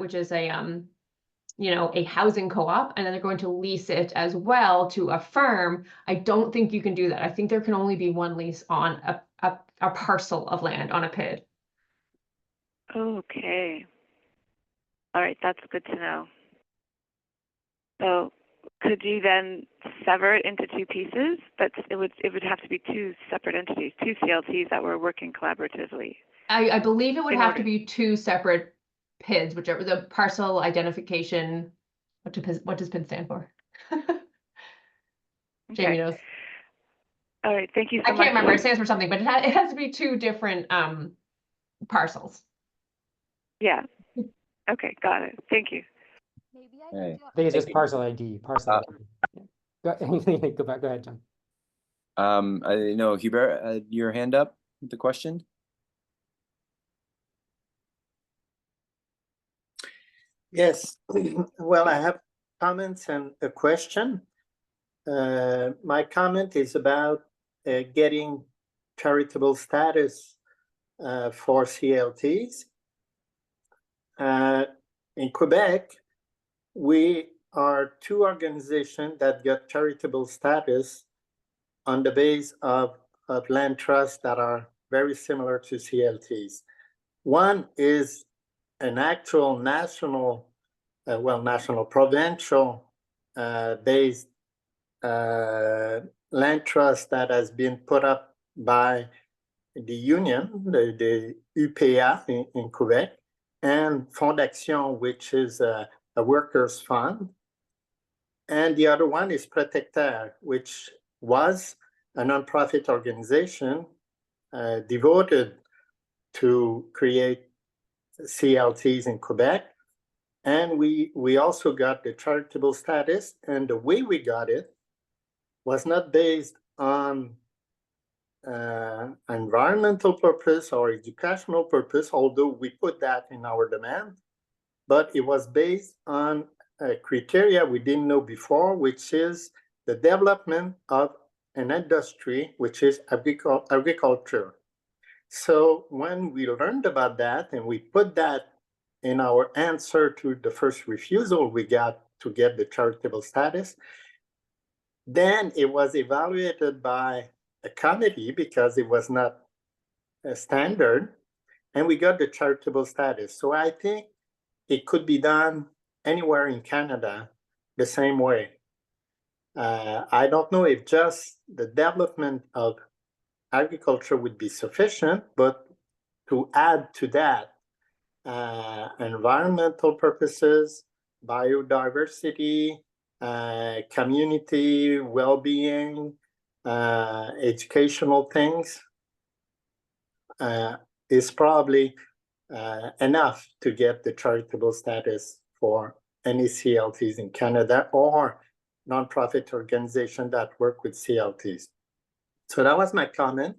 housing co-op, and then they're going to lease it as well to a firm, I don't think you can do that. I think there can only be one lease on a parcel of land, on a PID. Okay. All right, that's good to know. So could you then sever it into two pieces? But it would have to be two separate entities, two CLTs that were working collaboratively. I believe it would have to be two separate PIDs, whichever the parcel identification. What does PID stand for? Jamie knows. All right, thank you so much. I can't remember. It stands for something, but it has to be two different parcels. Yeah. Okay, got it. Thank you. Hey. I think it's just parcel ID. Parcel ID. Yeah. Go ahead, John. I know Hubert, your hand up with the question. Yes, well, I have comments and a question. My comment is about getting charitable status for CLTs. In Quebec, we are two organizations that got charitable status on the base of land trusts that are very similar to CLTs. One is an actual national, provincial based land trust that has been put up by the union, the UPA in Quebec, and Fonds d'Action, which is a workers' fund. And the other one is Protecteur, which was a nonprofit organization devoted to create CLTs in Quebec. And we also got the charitable status, and the way we got it was not based on environmental purpose or educational purpose, although we put that in our demand, but it was based on a criteria we didn't know before, which is the development of an industry, which is agriculture. So when we learned about that and we put that in our answer to the first refusal we got to get the charitable status, then it was evaluated by a committee because it was not a standard, and we got the charitable status. So I think it could be done anywhere in Canada the same way. I don't know if just the development of agriculture would be sufficient, but to add to that environmental purposes, biodiversity, community well-being, educational things is probably enough to get the charitable status for any CLTs in Canada or nonprofit organization that work with CLTs. So that was my comment.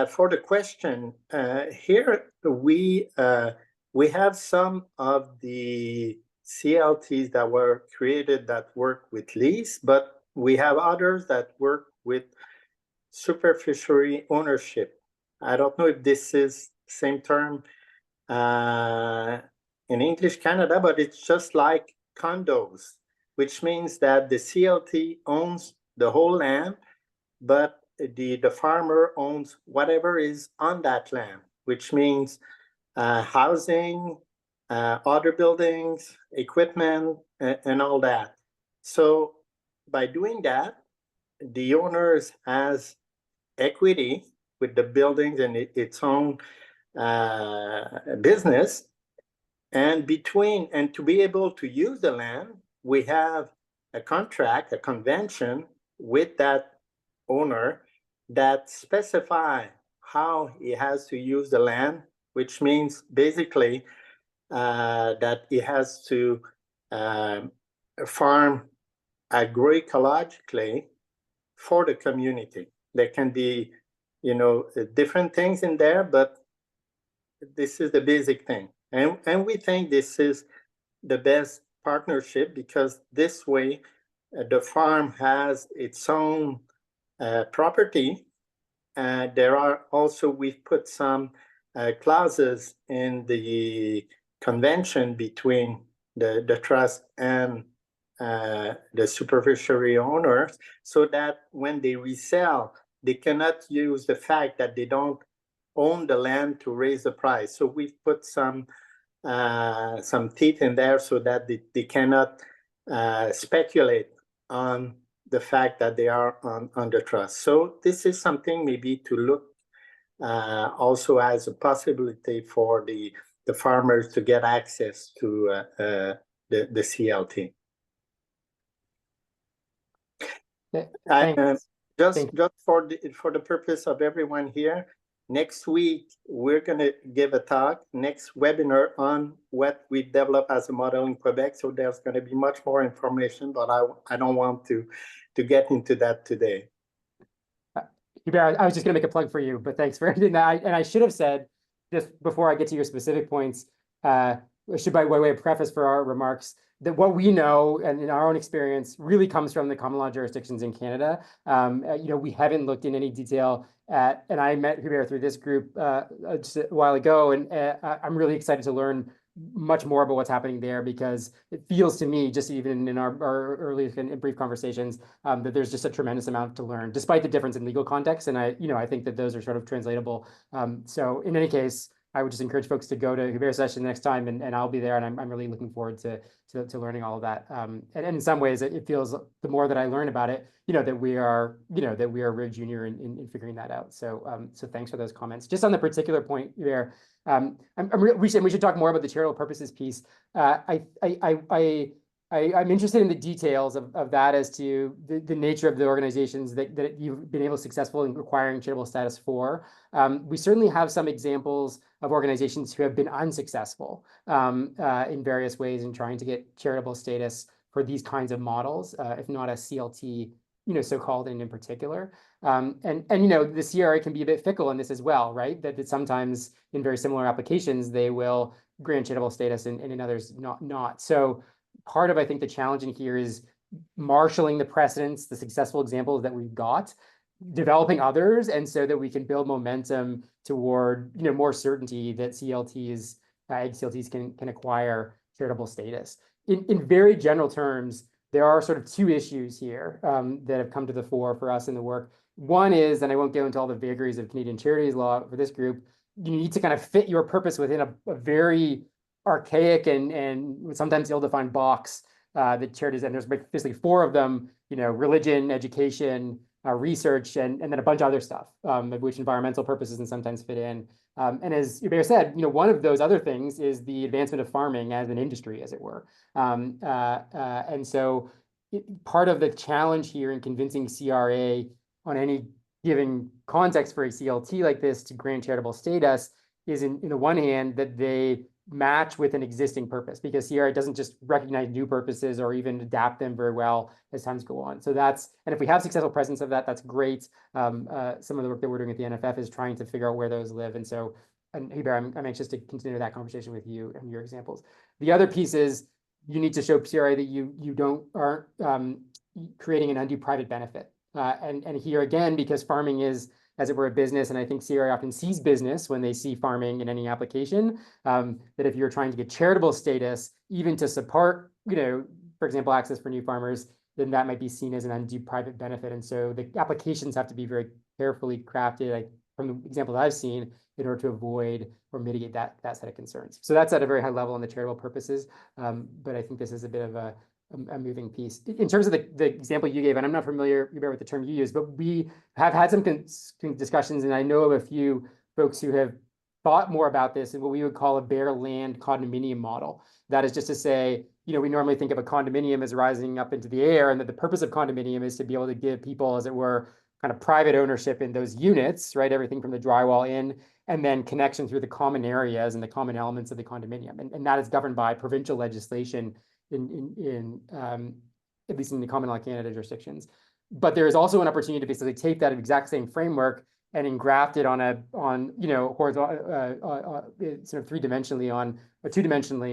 For the question, here we have some of the CLTs that were created that work with lease, but we have others that work with superfishery ownership. I don't know if this is same term in English Canada, but it's just like condos, which means that the CLT owns the whole land, but the farmer owns whatever is on that land, which means housing, other buildings, equipment, and all that. So by doing that, the owners has equity with the buildings and its own business. And to be able to use the land, we have a contract, a convention with that owner that specify how he has to use the land, which means basically that he has to farm agroecologically for the community. There can be, different things in there, but this is the basic thing. And we think this is the best partnership because this way the farm has its own property. There are also, we've put some clauses in the convention between the trust and the superfishery owners, so that when they resell, they cannot use the fact that they don't own the land to raise the price. So we've put some teeth in there so that they cannot speculate on the fact that they are on the trust. So this is something maybe to look also as a possibility for the farmers to get access to the CLT. Just for the purpose of everyone here, next week we're going to give a talk, next webinar, on what we develop as a model in Quebec. So there's going to be much more information, but I don't want to get into that today. I was just going to make a plug for you, but thanks for doing that. And I should have said, just before I get to your specific points, should, by way of preface for our remarks, that what we know and in our own experience really comes from the common law jurisdictions in Canada. We haven't looked in any detail at, and I met Hubert through this group just a while ago, and I'm really excited to learn much more about what's happening there, because it feels to me, just even in our early and brief conversations, that there's just a tremendous amount to learn, despite the difference in legal context. And I think that those are sort of translatable. So in any case, I would just encourage folks to go to Hubert's session next time, and I'll be there, and I'm really looking forward to learning all of that. And in some ways, it feels, the more that I learn about it, that we are Rig Junior in figuring that out. So thanks for those comments. Just on the particular point there, we should talk more about the charitable purposes piece. I'm interested in the details of that, as to the nature of the organizations that you've been able successful in requiring charitable status for. We certainly have some examples of organizations who have been unsuccessful in various ways in trying to get charitable status for these kinds of models, if not a CLT, so-called in particular. And the CRA can be a bit fickle in this as well, right? That sometimes in very similar applications, they will grant charitable status and in others not. So part of, I think, the challenge in here is marshaling the precedents, the successful examples that we've got, developing others, and so that we can build momentum toward more certainty that ag CLTs can acquire charitable status. In very general terms, there are sort of two issues here that have come to the fore for us in the work. One is, and I won't go into all the vagaries of Canadian charities law for this group, you need to kind of fit your purpose within a very archaic and sometimes ill-defined box that charities, and there's basically four of them, religion, education, research, and then a bunch of other stuff, which environmental purposes and sometimes fit in. And as Hubert said, one of those other things is the advancement of farming as an industry, as it were. And so part of the challenge here in convincing CRA on any given context for a CLT like this to grant charitable status is, in the one hand, that they match with an existing purpose, because CRA doesn't just recognize new purposes or even adapt them very well as times go on. So and if we have successful presence of that, that's great. Some of the work that we're doing at the NFF is trying to figure out where those live. And so, Hubert, I'm anxious to continue that conversation with you and your examples. The other piece is you need to show CRA that you aren't creating an undue private benefit. And here again, because farming is, as it were, a business, and I think CRA often sees business when they see farming in any application, that if you're trying to get charitable status, even to support, for example, access for new farmers, then that might be seen as an undue private benefit. And so the applications have to be very carefully crafted, from the examples I've seen, in order to avoid or mitigate that set of concerns. So that's at a very high level on the charitable purposes. But I think this is a bit of a moving piece. In terms of the example you gave, and I'm not familiar, Hubert, with the term you use, but we have had some discussions, and I know of a few folks who have thought more about this in what we would call a bare land condominium model. That is just to say, we normally think of a condominium as rising up into the air, and that the purpose of condominium is to be able to give people, as it were, kind of private ownership in those units, right? Everything from the drywall in, and then connection through the common areas and the common elements of the condominium. And that is governed by provincial legislation in at least in the common law Canada jurisdictions. But there is also an opportunity to basically take that exact same framework and engraft it on horizontal, sort of two-dimensionally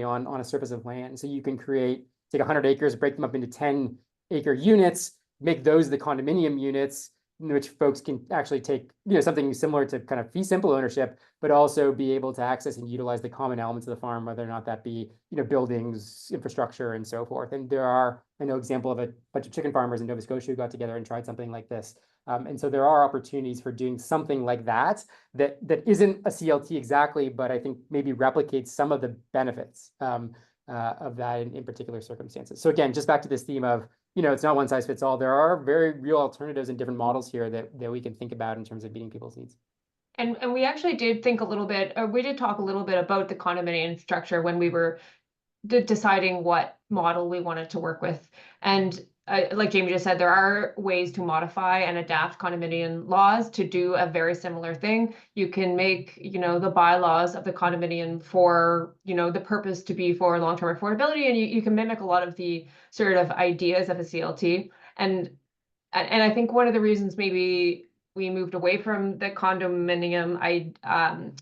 on a surface of land. So you can take 100 acres, break them up into 10-acre units, make those the condominium units, in which folks can actually take, something similar to kind of fee simple ownership, but also be able to access and utilize the common elements of the farm, whether or not that be, buildings, infrastructure, and so forth. And I know example of a bunch of chicken farmers in Nova Scotia who got together and tried something like this. And so there are opportunities for doing something like that isn't a CLT exactly, but I think maybe replicates some of the benefits of that in particular circumstances. So again, just back to this theme of, it's not one size fits all. There are very real alternatives and different models here that we can think about in terms of meeting people's needs. And we actually did think a little bit, or we did talk a little bit about the condominium structure when we were deciding what model we wanted to work with. And like Jamie just said, there are ways to modify and adapt condominium laws to do a very similar thing. You can make, the bylaws of the condominium for, the purpose to be for long-term affordability, and you can mimic a lot of the sort of ideas of a CLT. And I think one of the reasons maybe we moved away from the condominium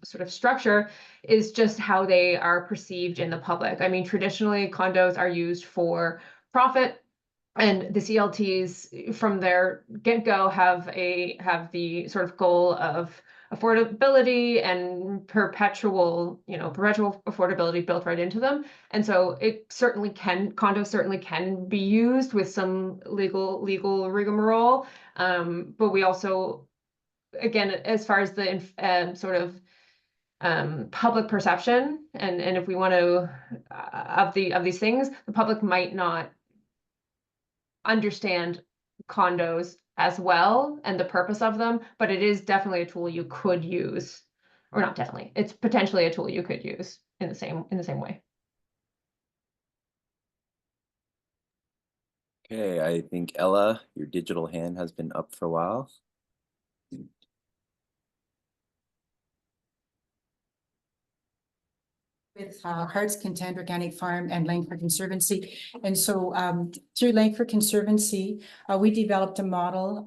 sort of structure is just how they are perceived in the public. I mean, traditionally condos are used for profit, and the CLTs from their get-go have the sort of goal of affordability and perpetual affordability built right into them. And so condos certainly can be used with some legal rigmarole. But we also, again, as far as the sort of public perception, and if we want to of these things, the public might not understand condos as well and the purpose of them, but it is definitely a tool you could use, or not definitely, it's potentially a tool you could use in the same way. Okay, I think Ella, your digital hand has been up for a while. With Hearts Content Organic Farm and Langford Conservancy. And so through Langford Conservancy, we developed a model.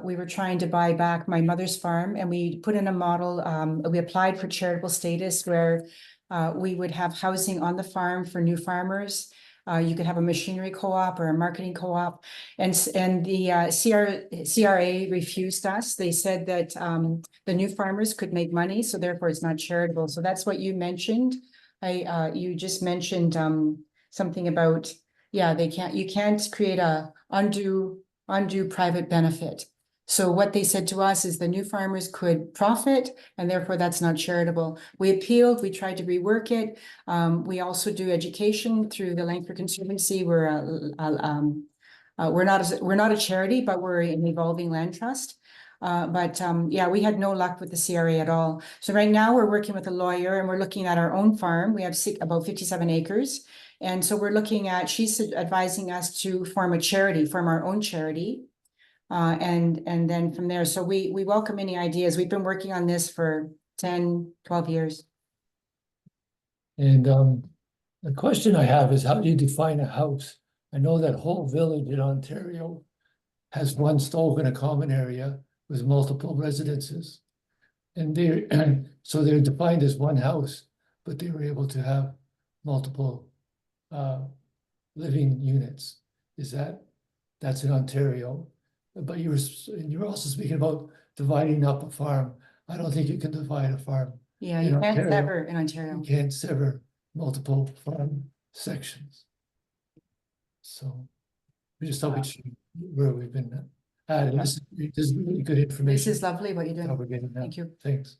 We were trying to buy back my mother's farm, and we put in a model. We applied for charitable status where we would have housing on the farm for new farmers. You could have a machinery co-op or a marketing co-op, and the CRA refused us. They said that the new farmers could make money, so therefore it's not charitable. So that's what you mentioned. You just mentioned something about, yeah, you can't create a undue private benefit. So what they said to us is the new farmers could profit, and therefore that's not charitable. We appealed, we tried to rework it. We also do education through the Langford Conservancy. We're not a charity, but we're an evolving land trust. Yeah, we had no luck with the CRA at all. So right now we're working with a lawyer, and we're looking at our own farm. We have about 57 acres. And so we're looking at, she's advising us to form our own charity. And then from there, so we welcome any ideas. We've been working on this for 10, 12 years. And the question I have is, how do you define a house? I know that whole village in Ontario has one stove in a common area with multiple residences. And so they're defined as one house, but they were able to have multiple living units. That's in Ontario? But you were also speaking about dividing up a farm. I don't think you can divide a farm. Yeah, you can't sever in Ontario. You can't sever multiple farm sections. So we just thought we'd see where we've been at. This is really good information. This is lovely what you're doing. Thank you. Thanks.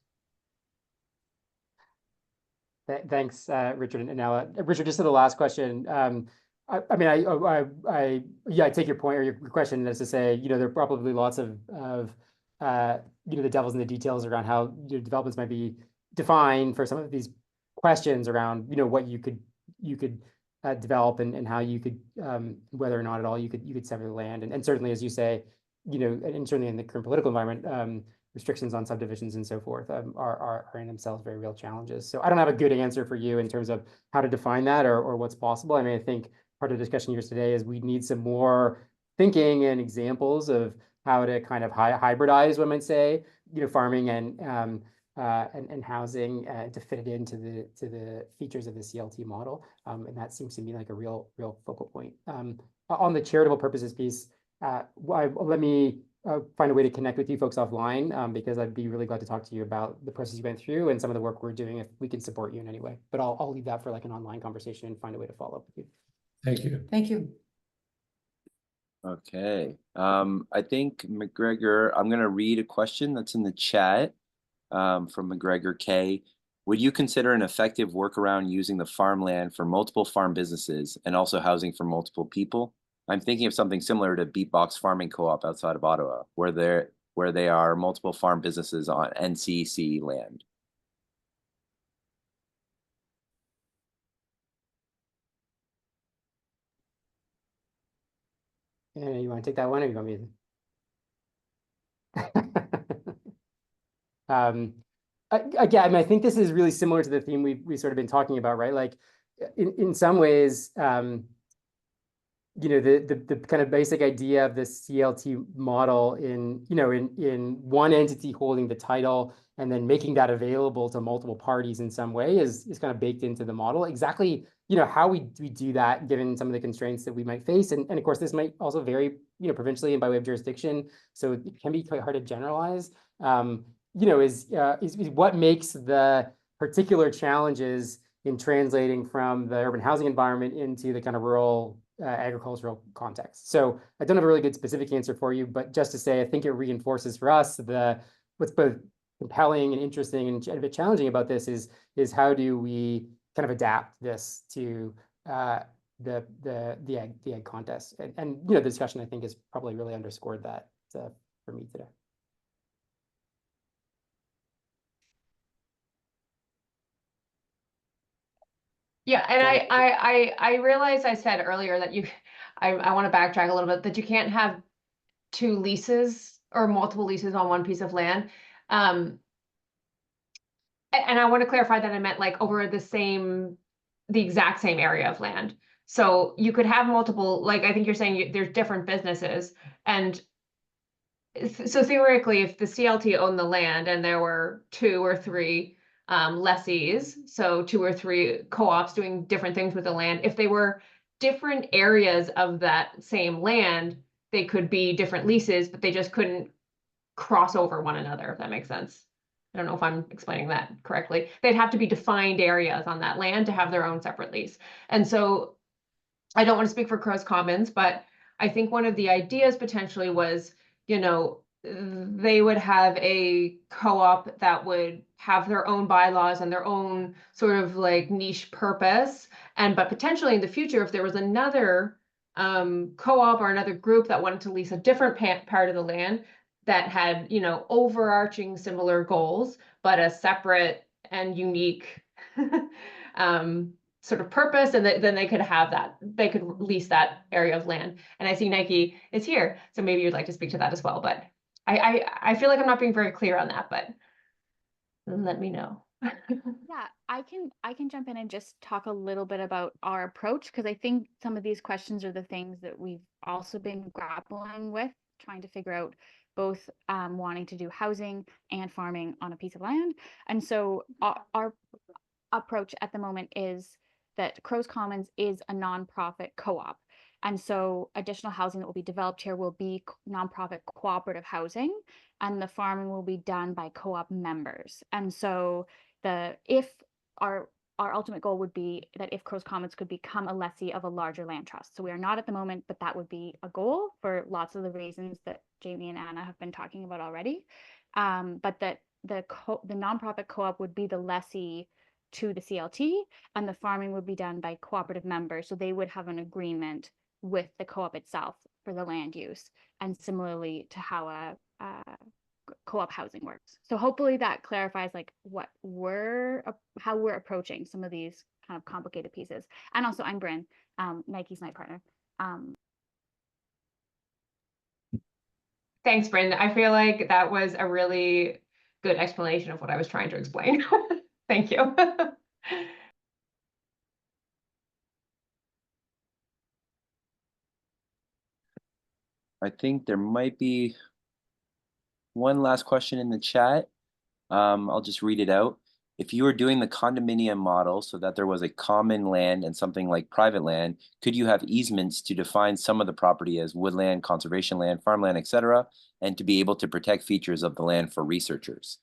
Thanks, Richard and Ella. Richard, just to the last question. I mean, I take your point or your question as to say, there are probably lots of the devil's in the details around how developments might be defined for some of these questions around, what you could develop and how you could, whether or not at all you could sever the land. And certainly, as you say, and certainly in the current political environment, restrictions on subdivisions and so forth are in themselves very real challenges. So I don't have a good answer for you in terms of how to define that or what's possible. I mean, I think part of the discussion here today is we need some more thinking and examples of how to kind of hybridize, one might say, farming and housing to fit it into the features of the CLT model, and that seems to me like a real focal point. On the charitable purposes piece, let me find a way to connect with you folks offline, because I'd be really glad to talk to you about the process you went through and some of the work we're doing if we can support you in any way. But I'll leave that for like an online conversation and find a way to follow up with you. Thank you. Thank you. Okay. I think McGregor, I'm going to read a question that's in the chat from McGregor K. Would you consider an effective workaround using the farmland for multiple farm businesses and also housing for multiple people? I'm thinking of something similar to Beatbox Farming Co-op outside of Ottawa, where they are multiple farm businesses on NCC land. Yeah, you want to take that one, or you want me to? Again, I mean, I think this is really similar to the theme we've sort of been talking about, right? Like, in some ways, the kind of basic idea of this CLT model in, in one entity holding the title and then making that available to multiple parties in some way is kind of baked into the model. Exactly, how we do that given some of the constraints that we might face. And of course, this might also vary, provincially and by way of jurisdiction. So it can be quite hard to generalize. Is what makes the particular challenges in translating from the urban housing environment into the kind of rural agricultural context. So I don't have a really good specific answer for you, but just to say, I think it reinforces for us what's both compelling and interesting and a bit challenging about this is how do we kind of adapt this to the ag contest, and the discussion I think has probably really underscored that for me today. Yeah, and I realized I said earlier that I want to backtrack a little bit, that you can't have two leases or multiple leases on one piece of land. And I want to clarify that I meant like over the exact same area of land. So you could have multiple, like I think you're saying there's different businesses. And so theoretically, if the CLT owned the land and there were 2 or 3 lessees, so 2 or 3 co-ops doing different things with the land, if they were different areas of that same land, they could be different leases, but they just couldn't cross over one another, if that makes sense. I don't know if I'm explaining that correctly. They'd have to be defined areas on that land to have their own separate lease. And so I don't want to speak for Crows Commons, but I think one of the ideas potentially was, they would have a co-op that would have their own bylaws and their own sort of like niche purpose. But potentially in the future, if there was another co-op or another group that wanted to lease a different part of the land that had, overarching similar goals, but a separate and unique sort of purpose, and then they could have that, they could lease that area of land. And I see Nike is here, so maybe you'd like to speak to that as well. But I feel like I'm not being very clear on that, but let me know. Yeah, I can jump in and just talk a little bit about our approach, because I think some of these questions are the things that we've also been grappling with, trying to figure out both wanting to do housing and farming on a piece of land. And so our approach at the moment is that Crows Commons is a nonprofit co-op. And so additional housing that will be developed here will be nonprofit cooperative housing, and the farming will be done by co-op members. And so if our ultimate goal would be that if Crows Commons could become a lessee of a larger land trust. So we are not at the moment, but that would be a goal for lots of the reasons that Jamie and Anna have been talking about already. But that the nonprofit co-op would be the lessee to the CLT, and the farming would be done by cooperative members. So they would have an agreement with the co-op itself for the land use, and similarly to how a co-op housing works. So hopefully that clarifies like how we're approaching some of these kind of complicated pieces. And also I'm Bryn, Nike's my partner. Thanks, Bryn. I feel like that was a really good explanation of what I was trying to explain. Thank you. I think there might be one last question in the chat. I'll just read it out. If you were doing the condominium model so that there was a common land and something like private land, could you have easements to define some of the property as woodland, conservation land, farmland, etc., and to be able to protect features of the land for researchers?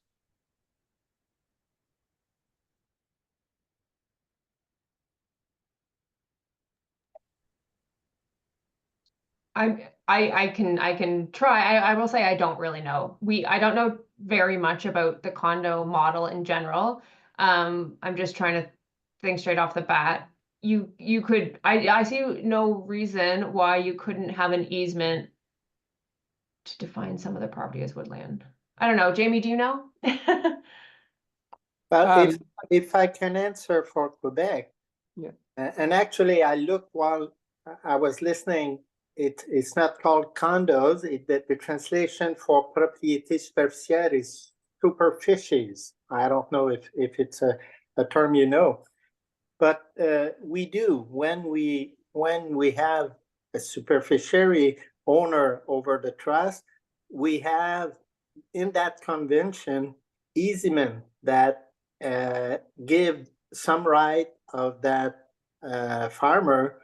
I can try. I will say I don't really know. I don't know very much about the condo model in general. I'm just trying to think straight off the bat. You could, I see no reason why you couldn't have an easement to define some of the property as woodland. I don't know. Jamie, do you know? Well, if I can answer for Quebec, yeah. And actually I looked while I was listening. It's not called condos. The translation for propriété superficielle is superficies. I don't know if it's a term you know, but we do when we have a superficiary owner over the trust, we have in that convention easement that give some right of that farmer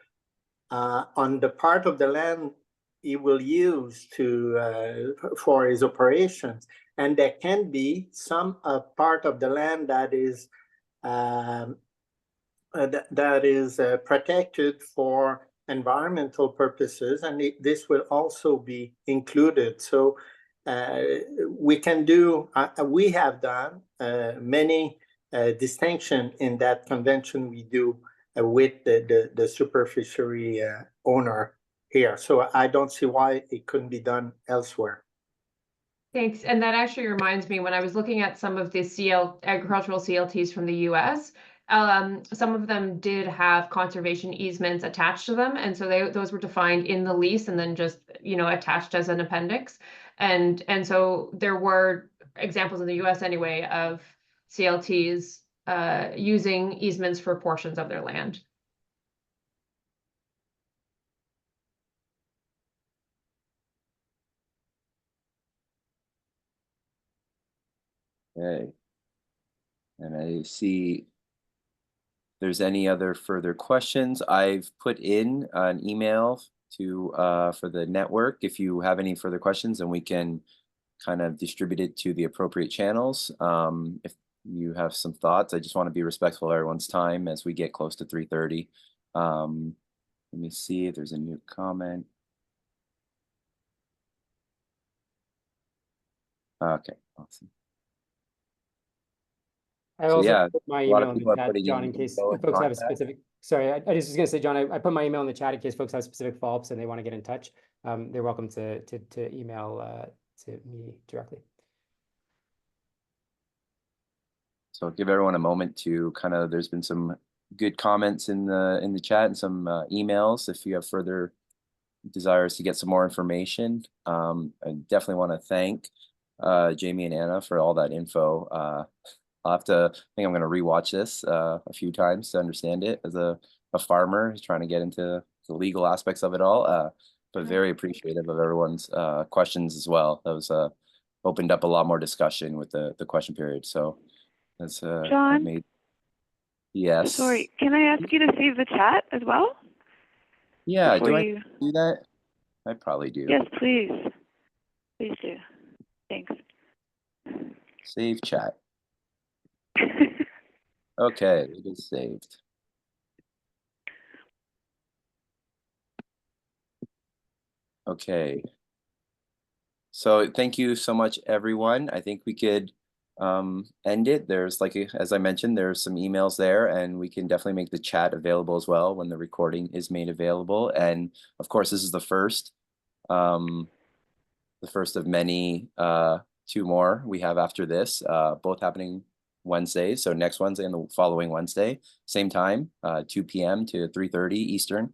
on the part of the land he will use to for his operations, and there can be some part of the land that is protected for environmental purposes, and this will also be included. So we can do, we have done many distinction in that convention we do with the superficiary owner here. So I don't see why it couldn't be done elsewhere. Thanks. And that actually reminds me, when I was looking at some of the agricultural CLTs from the US, some of them did have conservation easements attached to them. And so those were defined in the lease and then just, attached as an appendix. And so there were examples in the US anyway of CLTs using easements for portions of their land. Okay. And I see if there's any other further questions. I've put in an email to for the network. If you have any further questions, and we can kind of distribute it to the appropriate channels. If you have some thoughts, I just want to be respectful of everyone's time as we get close to 3:30. Let me see if there's a new comment. Okay, awesome. I also yeah, put my a lot of email in people the are chat, putting John, in in case info if and folks have a contact. specific, sorry, I just was gonna say, John, I put my email in the chat in case folks have specific follow-ups and they want to get in touch. They're welcome to email to me directly. So give everyone a moment to there's been some good comments in the chat and some emails. If you have further desires to get some more information, I definitely want to thank Jamie and Anna for all that info. I think I'm going to rewatch this a few times to understand it as a farmer who's trying to get into the legal aspects of it all. But very appreciative of everyone's questions as well. That was opened up a lot more discussion with the question period. So that's John? Yes. Sorry, can I ask you to save the chat as well? Yeah, Before do I you... do that? I probably do. Yes, please. Please do. Thanks. Save chat. Okay, it is saved. Okay. So thank you so much, everyone. I think we could end it. There's as I mentioned, there's some emails there, and we can definitely make the chat available as well when the recording is made available. And of course, this is the first of many 2 more we have after this, both happening Wednesdays. So next Wednesday and the following Wednesday, same time, 2 p.m. to 3:30 Eastern.